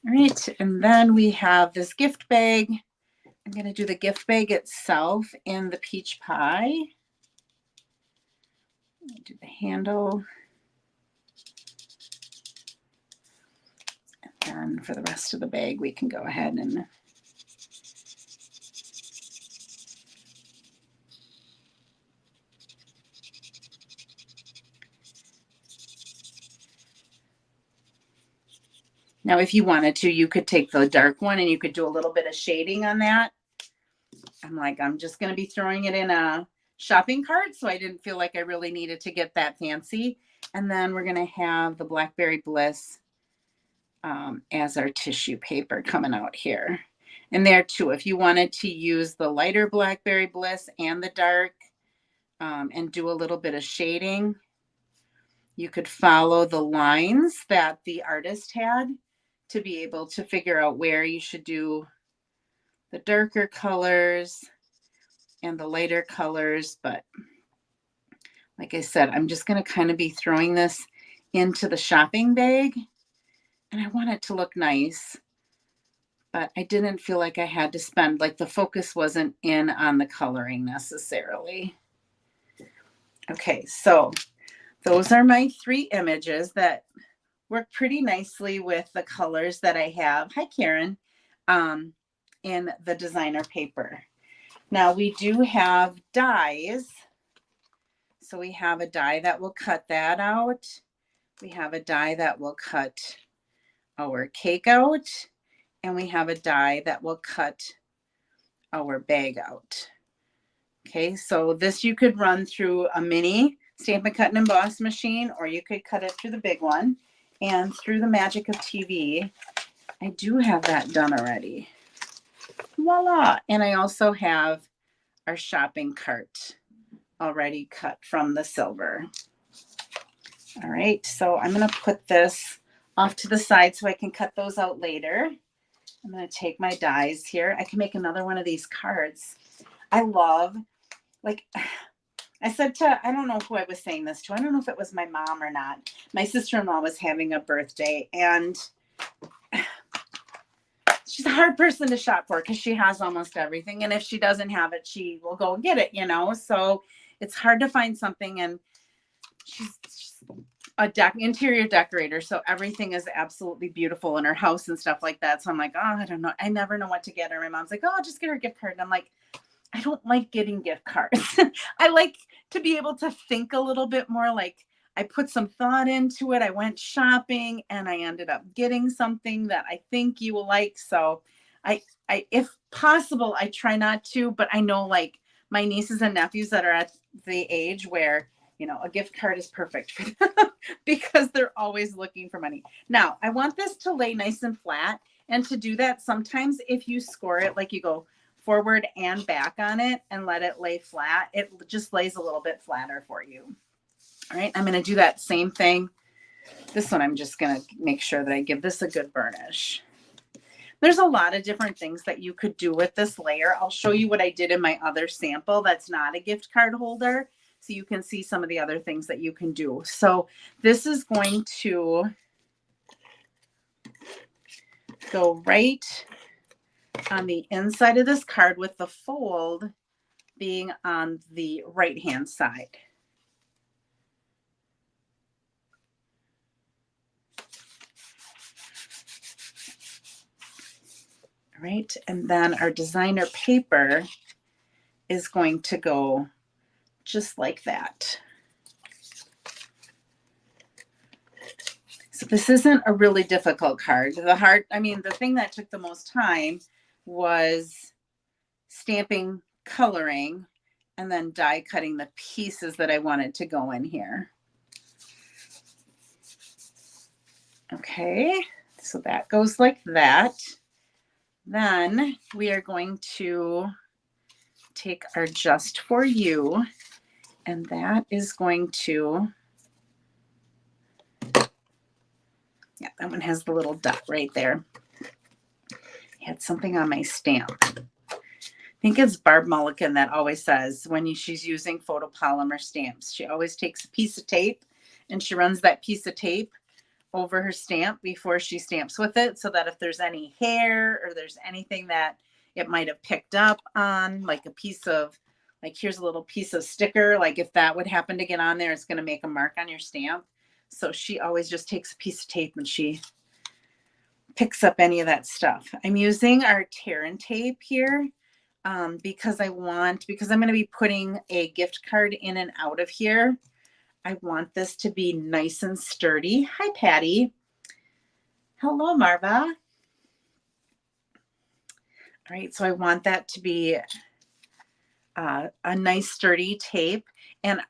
All right, and then we have this gift bag. I'm going to do the gift bag itself in the peach pie. Do the handle. And then for the rest of the bag, we can go ahead and now, if you wanted to, you could take the dark one and you could do a little bit of shading on that. I'm just going to be throwing it in a shopping cart, so I didn't feel like I really needed to get that fancy. And then we're going to have the Blackberry Bliss as our tissue paper coming out here. And there too, if you wanted to use the lighter Blackberry Bliss and the dark and do a little bit of shading, you could follow the lines that the artist had to be able to figure out where you should do the darker colors and the lighter colors. But like I said, I'm just going to kind of be throwing this into the shopping bag, and I want it to look nice, but I didn't feel like I had to spend, like the focus wasn't in on the coloring necessarily. Okay, so those are my 3 images that work pretty nicely with the colors that I have. Hi, Karen. In the designer paper. Now we do have dies. So we have a die that will cut that out. We have a die that will cut our cake out. And we have a die that will cut our bag out. Okay, so this you could run through a mini Stampin' Cut and Emboss machine, or you could cut it through the big one. And through the magic of TV, I do have that done already. Voila! And I also have our shopping cart already cut from the silver. All right, so I'm going to put this off to the side so I can cut those out later. I'm going to take my dies here. I can make another one of these cards. I love, like, I said to, I don't know who I was saying this to. I don't know if it was my mom or not. My sister-in-law was having a birthday, and she's a hard person to shop for because she has almost everything. And if she doesn't have it, she will go get it, you know? So it's hard to find something. And she's a interior decorator. So everything is absolutely beautiful in her house and stuff like that. So I'm like, oh, I don't know. I never know what to get her. My mom's like, oh, I'll just get her a gift card. And I'm like, I don't like getting gift cards. I like to be able to think a little bit more. Like, I put some thought into it. I went shopping and I ended up getting something that I think you will like. So I, if possible, I try not to, but I know, like, my nieces and nephews that are at the age where, you know, a gift card is perfect for them because they're always looking for money. Now, I want this to lay nice and flat. And to do that, sometimes if you score it, like you go forward and back on it and let it lay flat, it just lays a little bit flatter for you. All right, I'm going to do that same thing. This one, I'm just going to make sure that I give this a good burnish. There's a lot of different things that you could do with this layer. I'll show you what I did in my other sample that's not a gift card holder, so you can see some of the other things that you can do. So this is going to go right on the inside of this card with the fold being on the right hand side. All right, and then our designer paper is going to go just like that. So this isn't a really difficult card. The thing that took the most time was stamping, coloring, and then die cutting the pieces that I wanted to go in here. Okay, so that goes like that. Then we are going to take our Just For You, and that is going to, yeah, that one has the little dot right there. I had something on my stamp. I think it's Barb Mulligan that always says when she's using photopolymer stamps, she always takes a piece of tape and she runs that piece of tape over her stamp before she stamps with it, so that if there's any hair or there's anything that it might have picked up on, like a piece of, like here's a little piece of sticker, like if that would happen to get on there, it's going to make a mark on your stamp. So she always just takes a piece of tape and she picks up any of that stuff. I'm using our tear and tape here because I'm going to be putting a gift card in and out of here. I want this to be nice and sturdy. Hi, Patty. Hello, Marva. All right, so I want that to be a nice sturdy tape. And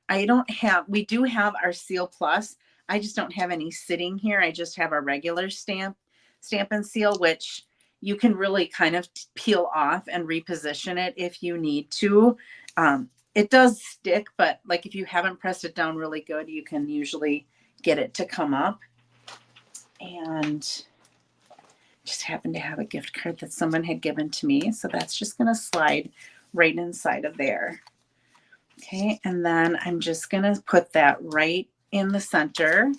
we do have our Seal Plus. I just don't have any sitting here. I just have a regular Stamp and Seal, which you can really kind of peel off and reposition it if you need to. It does stick, but like if you haven't pressed it down really good, you can usually get it to come up. And just happened to have a gift card that someone had given to me. So that's just going to slide right inside of there. Okay, and then I'm just going to put that right in the center.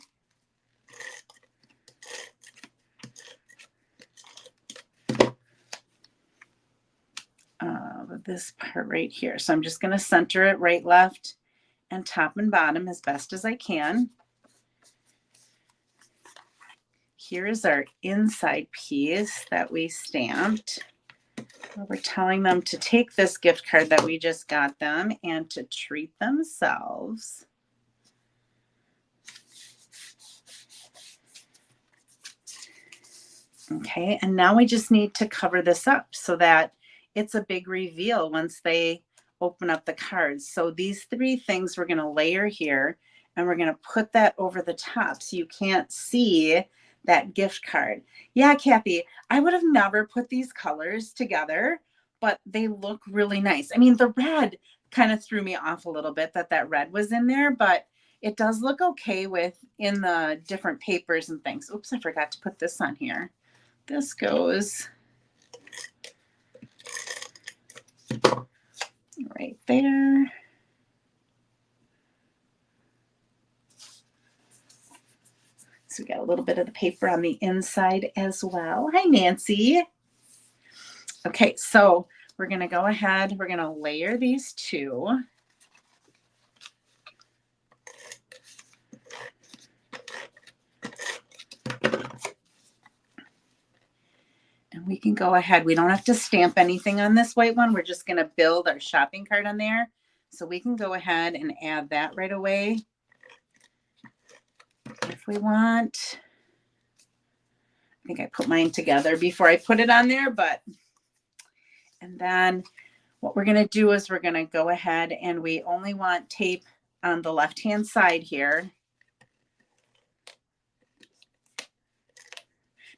This part right here. So I'm just going to center it right, left, and top and bottom as best as I can. Here is our inside piece that we stamped. We're telling them to take this gift card that we just got them and to treat themselves. Okay, and now we just need to cover this up so that it's a big reveal once they open up the cards. So these three things we're going to layer here, and we're going to put that over the top so you can't see that gift card. Yeah, Kathy, I would have never put these colors together, but they look really nice. I mean, the red kind of threw me off a little bit that red was in there, but it does look okay in the different papers and things. Oops, I forgot to put this on here. This goes right there. So we got a little bit of the paper on the inside as well. Hi, Nancy. Okay, so we're going to go ahead. We're going to layer these two. And we can go ahead. We don't have to stamp anything on this white one. We're just going to build our shopping cart on there. So we can go ahead and add that right away if we want. I think I put mine together before I put it on there, and then what we're going to do is we're going to go ahead and we only want tape on the left-hand side here.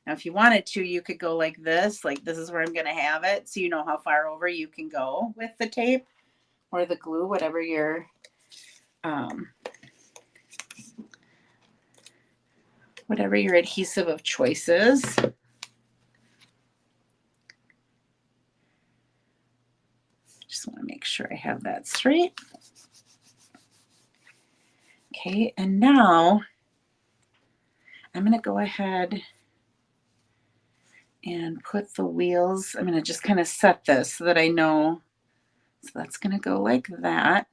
Now, if you wanted to, you could go like this is where I'm going to have it. So you know how far over you can go with the tape or the glue, whatever your adhesive of choice is. Just want to make sure I have that straight. Okay, and now I'm going to go ahead and put the wheels. I'm going to just kind of set this so that I know. So that's going to go like that.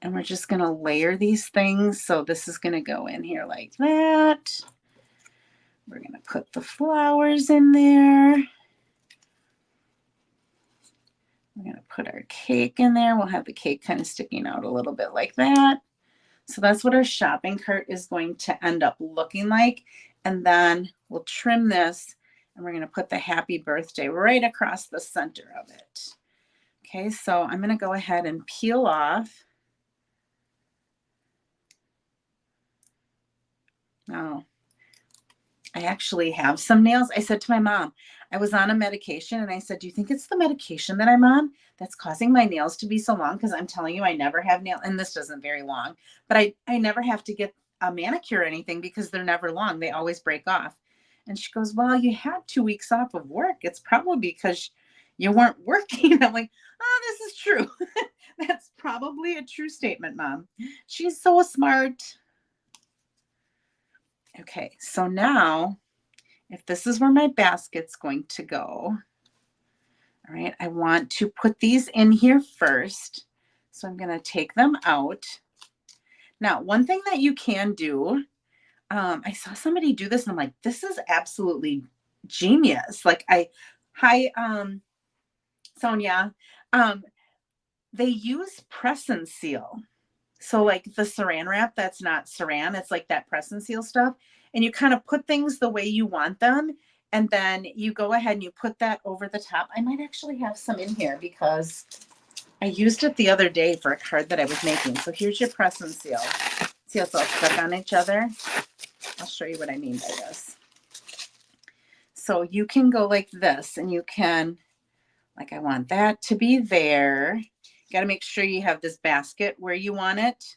And we're just going to layer these things. So this is going to go in here like that. We're going to put the flowers in there. We're going to put our cake in there. We'll have the cake kind of sticking out a little bit like that. So that's what our shopping cart is going to end up looking like. And then we'll trim this and we're going to put the happy birthday right across the center of it. Okay, so I'm going to go ahead and peel off. Now, I actually have some nails. I said to my mom, I was on a medication and I said, do you think it's the medication that I'm on that's causing my nails to be so long? Because I'm telling you, I never have nail, and this isn't very long, but I never have to get a manicure or anything because they're never long. They always break off. And she goes, well, you had 2 weeks off of work. It's probably because you weren't working. I'm like, oh, this is true. That's probably a true statement, Mom. She's so smart. Okay, so now if this is where my basket's going to go, all right, I want to put these in here first. So I'm going to take them out. Now, one thing that you can do, I saw somebody do this and I'm like, this is absolutely genius. Like hi, Sonia. They use press and seal. So like the saran wrap, that's not saran, it's like that press and seal stuff. And you kind of put things the way you want them. And then you go ahead and you put that over the top. I might actually have some in here because I used it the other day for a card that I was making. So here's your press and seal. See how it's all stuck on each other? I'll show you what I mean by this. So you can go like this and you can, like I want that to be there. You got to make sure you have this basket where you want it.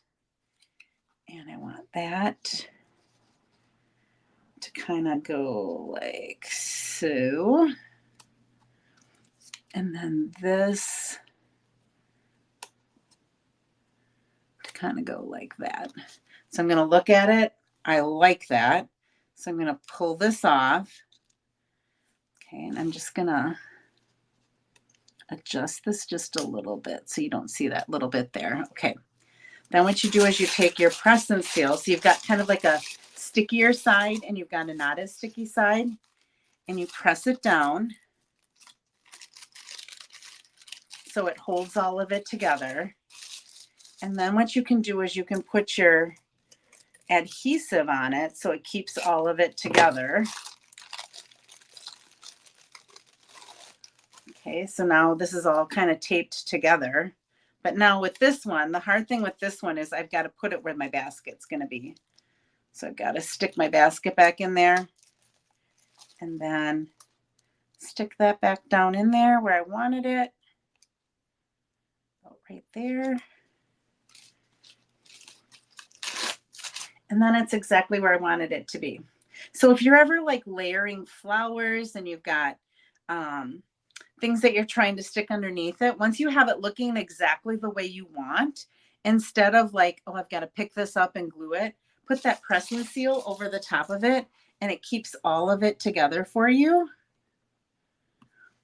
And I want that to kind of go like so. And then this to kind of go like that. So I'm going to look at it. I like that. So I'm going to pull this off. Okay, and I'm just going to adjust this just a little bit so you don't see that little bit there. Okay. Then what you do is you take your press and seal. So you've got kind of like a stickier side and you've got a not as sticky side. And you press it down so it holds all of it together. And then what you can do is you can put your adhesive on it so it keeps all of it together. Okay, so now this is all kind of taped together. But now with this one, the hard thing with this one is I've got to put it where my basket's going to be. So I've got to stick my basket back in there and then stick that back down in there where I wanted it. Right there. And then it's exactly where I wanted it to be. So if you're ever like layering flowers and you've got things that you're trying to stick underneath it, once you have it looking exactly the way you want, instead of like, oh, I've got to pick this up and glue it, put that press and seal over the top of it and it keeps all of it together for you.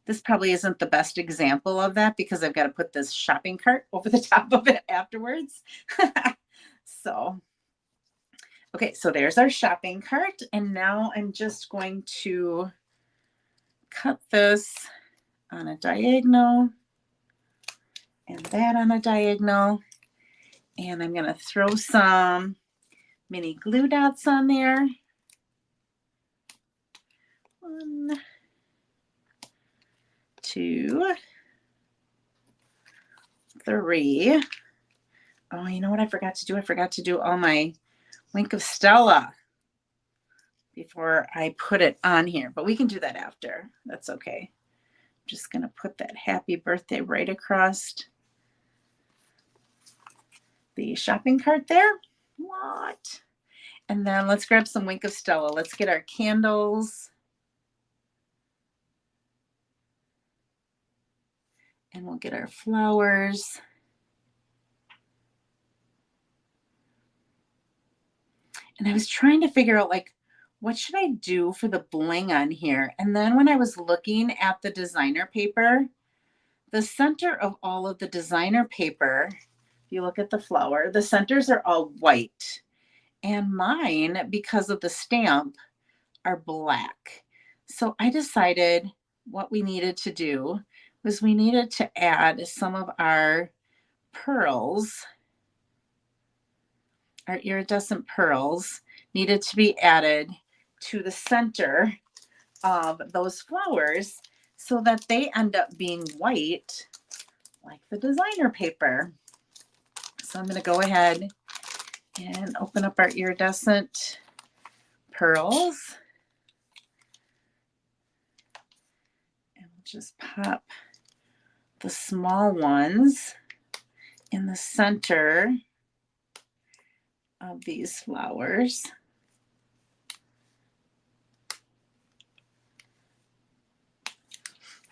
This probably isn't the best example of that because I've got to put this shopping cart over the top of it afterwards. So, okay, so there's our shopping cart. And now I'm just going to cut this on a diagonal and that on a diagonal. And I'm going to throw some mini glue dots on there. 1, 2, 3. Oh, you know what I forgot to do? I forgot to do all my Wink of Stella before I put it on here, but we can do that after. That's okay. I'm just going to put that happy birthday right across the shopping cart there. What? And then let's grab some Wink of Stella. Let's get our candles. And we'll get our flowers. And I was trying to figure out like, what should I do for the bling on here? And then when I was looking at the designer paper, the center of all of the designer paper, if you look at the flower, the centers are all white. And mine, because of the stamp, are black. So I decided what we needed to do was we needed to add some of our pearls. Our iridescent pearls needed to be added to the center of those flowers so that they end up being white like the designer paper. So I'm going to go ahead and open up our iridescent pearls. just pop the small ones in the center of these flowers.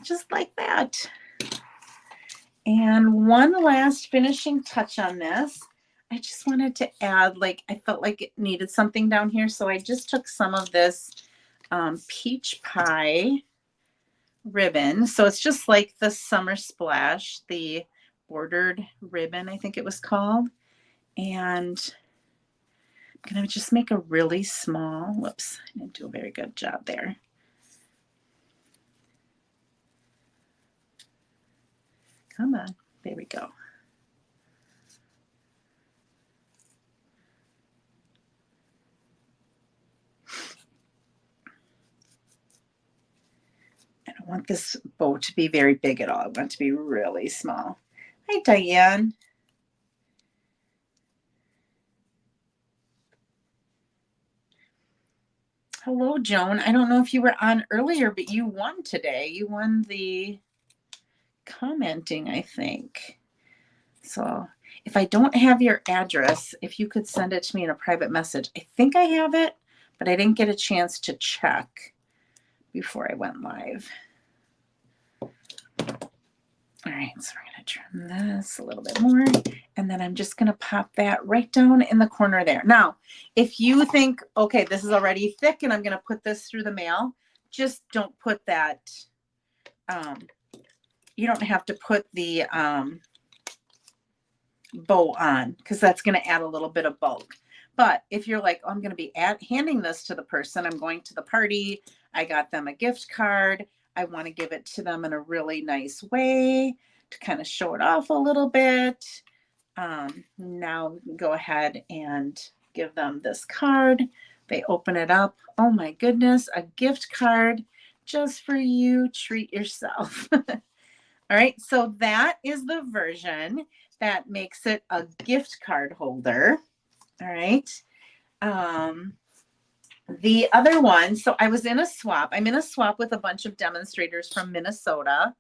Just like that. And one last finishing touch on this. I just wanted to add, like, I felt like it needed something down here. So I just took some of this peach pie ribbon. So it's just like the Summer Splash, the bordered ribbon, I think it was called. And I'm going to just make a really small, whoops, I didn't do a very good job there. Come on, there we go. I don't want this bow to be very big at all. I want it to be really small. Hi, Diane. Hello, Joan. I don't know if you were on earlier, but you won today. You won the commenting, I think. So if I don't have your address, if you could send it to me in a private message. I think I have it, but I didn't get a chance to check before I went live. All right, so we're going to trim this a little bit more, and then I'm just going to pop that right down in the corner there. Now, if you think, okay, this is already thick and I'm going to put this through the mail, just don't put that, you don't have to put the bow on, because that's going to add a little bit of bulk. But if you're like, oh, I'm going to be handing this to the person, I'm going to the party, I got them a gift card, I want to give it to them in a really nice way to kind of show it off a little bit. Now go ahead and give them this card. They open it up. Oh my goodness, a gift card just for you. Treat yourself. All right, so that is the version that makes it a gift card holder. All right. The other one, so I was in a swap. I'm in a swap with a bunch of demonstrators from Minnesota.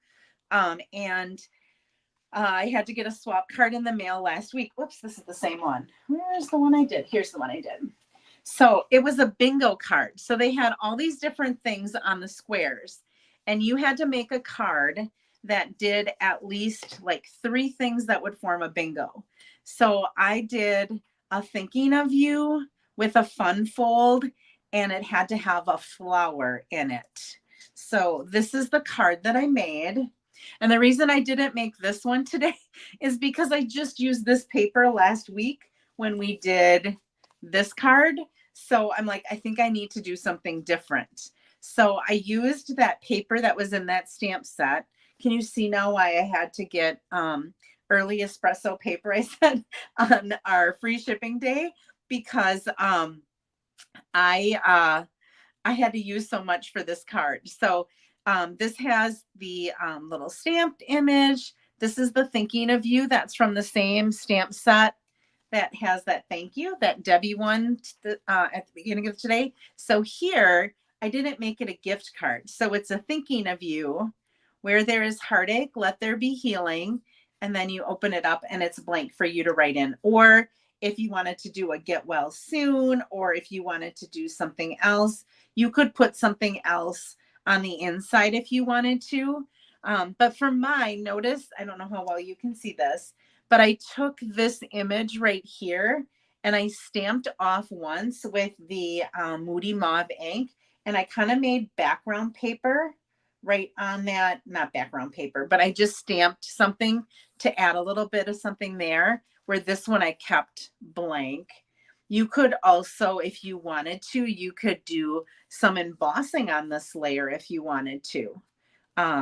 And I had to get a swap card in the mail last week. Whoops, this is the same one. Where's the one I did? Here's the one I did. So it was a bingo card. So they had all these different things on the squares, and you had to make a card that did at least like 3 things that would form a bingo. So I did a thinking of you with a fun fold, and it had to have a flower in it. So this is the card that I made. And the reason I didn't make this one today is because I just used this paper last week when we did this card. So I'm like, I think I need to do something different. So I used that paper that was in that stamp set. Can you see now why I had to get early espresso paper, I said, on our free shipping day? Because I had to use so much for this card. So this has the little stamped image. This is the thinking of you. That's from the same stamp set that has that thank you that Debbie won at the beginning of today. So here, I didn't make it a gift card. So it's a thinking of you. Where there is heartache, let there be healing. And then you open it up and it's blank for you to write in. Or if you wanted to do a get well soon, or if you wanted to do something else, you could put something else on the inside if you wanted to. But for mine, notice, I don't know how well you can see this, but I took this image right here and I stamped off once with the Moody Mauve ink, and I kind of made background paper right on that, not background paper, but I just stamped something to add a little bit of something there, where this one I kept blank. You could also, if you wanted to, you could do some embossing on this layer if you wanted to.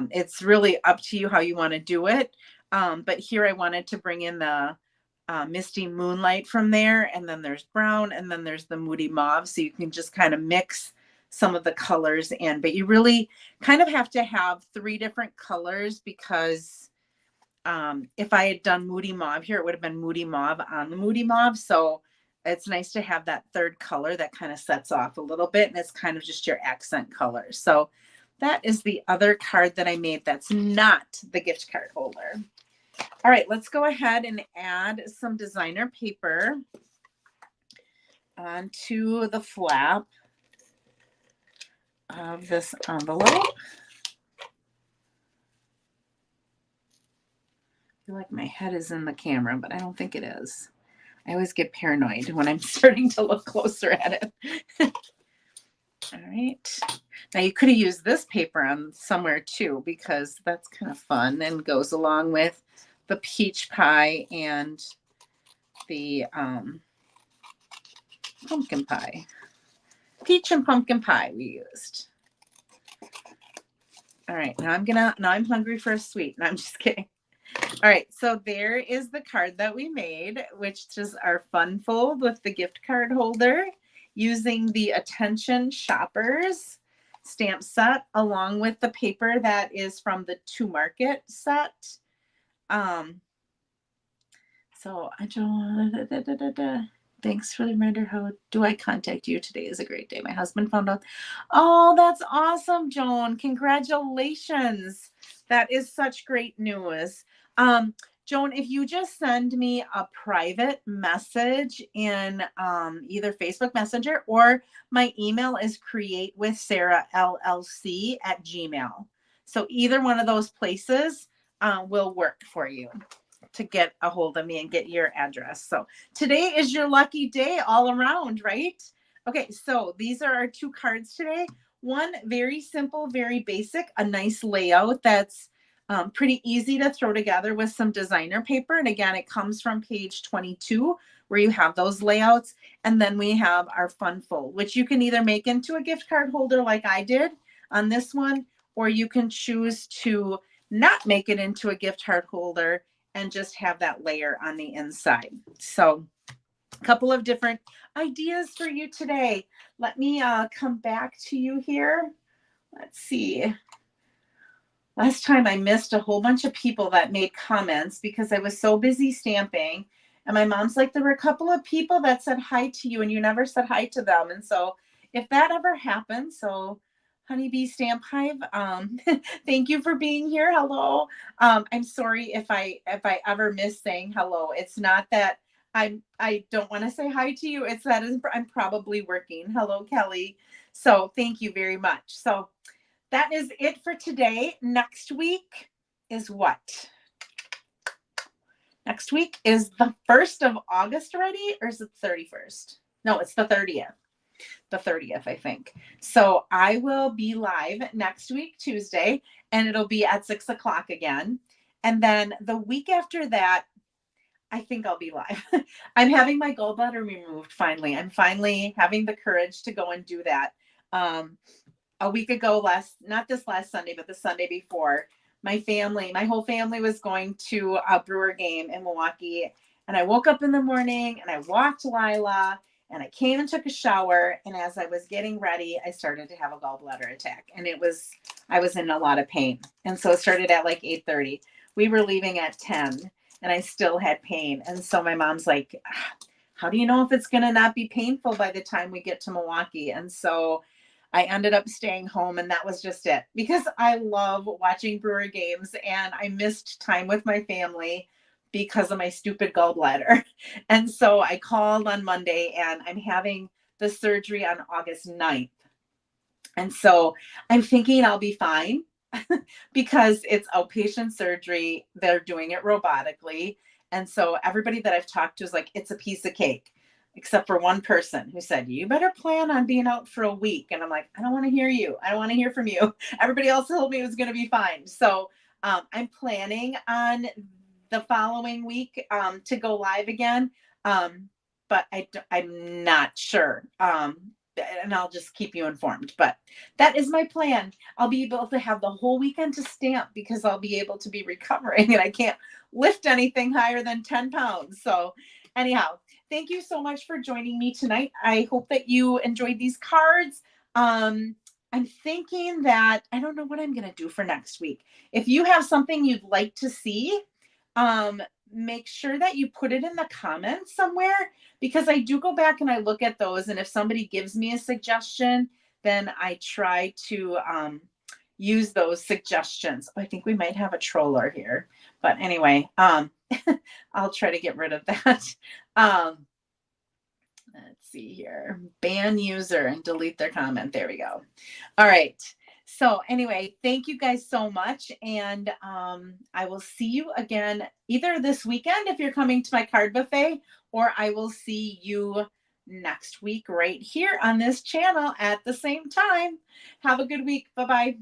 It's really up to you how you want to do it. But here I wanted to bring in the Misty Moonlight from there, and then there's brown, and then there's the Moody Mauve. So you can just kind of mix some of the colors in, but you really kind of have to have 3 different colors, because if I had done Moody Mauve here, it would have been Moody Mauve on the Moody Mauve. So it's nice to have that 3rd color that kind of sets off a little bit, and it's kind of just your accent color. So that is the other card that I made that's not the gift card holder. All right, let's go ahead and add some designer paper onto the flap of this envelope. I feel like my head is in the camera, but I don't think it is. I always get paranoid when I'm starting to look closer at it. All right. Now you could have used this paper on somewhere too, because that's kind of fun and goes along with the peach pie and the pumpkin pie. Peach and pumpkin pie we used. All right, now I'm hungry for a sweet. No, I'm just kidding. All right, so there is the card that we made, which is our fun fold with the gift card holder using the Attention Shoppers stamp set along with the paper that is from the To Market set. So I don't. Thanks for the reminder. How do I contact you? Today is a great day. My husband found out. Oh, that's awesome, Joan. Congratulations. That is such great news. Joan, if you just send me a private message in either Facebook Messenger or my email is createwithsarahllc@gmail. So either one of those places will work for you to get a hold of me and get your address. So today is your lucky day all around, right? Okay, so these are our two cards today. One, very simple, very basic, a nice layout that's pretty easy to throw together with some designer paper. And again, it comes from page 22 where you have those layouts. And then we have our fun fold, which you can either make into a gift card holder like I did on this one, or you can choose to not make it into a gift card holder and just have that layer on the inside. So a couple of different ideas for you today. Let me come back to you here. Let's see. Last time I missed a whole bunch of people that made comments because I was so busy stamping. And my mom's like, there were a couple of people that said hi to you and you never said hi to them. And so if that ever happens, so Honeybee Stamp Hive, thank you for being here. Hello. I'm sorry if I ever miss saying hello. It's not that I don't want to say hi to you. It's that I'm probably working. Hello, Kelly. So thank you very much. So that is it for today. Next week is what? Next week is the 1st of August already, or is it 31st? No, it's the 30th. The 30th, I think. So I will be live next week, Tuesday, and it'll be at 6 o'clock again. And then the week after that, I think I'll be live. I'm having my gallbladder removed finally. I'm finally having the courage to go and do that. A week ago, not this last Sunday, but the Sunday before, my whole family was going to a Brewer game in Milwaukee. And I woke up in the morning and I walked Lila and I came and took a shower. And as I was getting ready, I started to have a gallbladder attack. And I was in a lot of pain. And so it started at like 8:30. We were leaving at 10 and I still had pain. And so my mom's like, how do you know if it's going to not be painful by the time we get to Milwaukee? And so I ended up staying home and that was just it because I love watching Brewer games and I missed time with my family because of my stupid gallbladder. And so I called on Monday and I'm having the surgery on August 9th. And so I'm thinking I'll be fine because it's outpatient surgery. They're doing it robotically. And so everybody that I've talked to is like, it's a piece of cake. Except for one person who said, you better plan on being out for a week. And I'm like, I don't want to hear you. I don't want to hear from you. Everybody else told me it was going to be fine. So I'm planning on the following week to go live again. But I'm not sure. And I'll just keep you informed. But that is my plan. I'll be able to have the whole weekend to stamp because I'll be able to be recovering and I can't lift anything higher than 10 pounds. So anyhow, thank you so much for joining me tonight. I hope that you enjoyed these cards. I'm thinking that I don't know what I'm going to do for next week. If you have something you'd like to see, make sure that you put it in the comments somewhere because I do go back and I look at those. And if somebody gives me a suggestion, then I try to use those suggestions. I think we might have a troller here, but anyway, I'll try to get rid of that. Let's see here, ban user and delete their comment. There we go. All right. So anyway, thank you guys so much. And I will see you again either this weekend if you're coming to my card buffet, or I will see you next week right here on this channel at the same time. Have a good week. Bye-bye.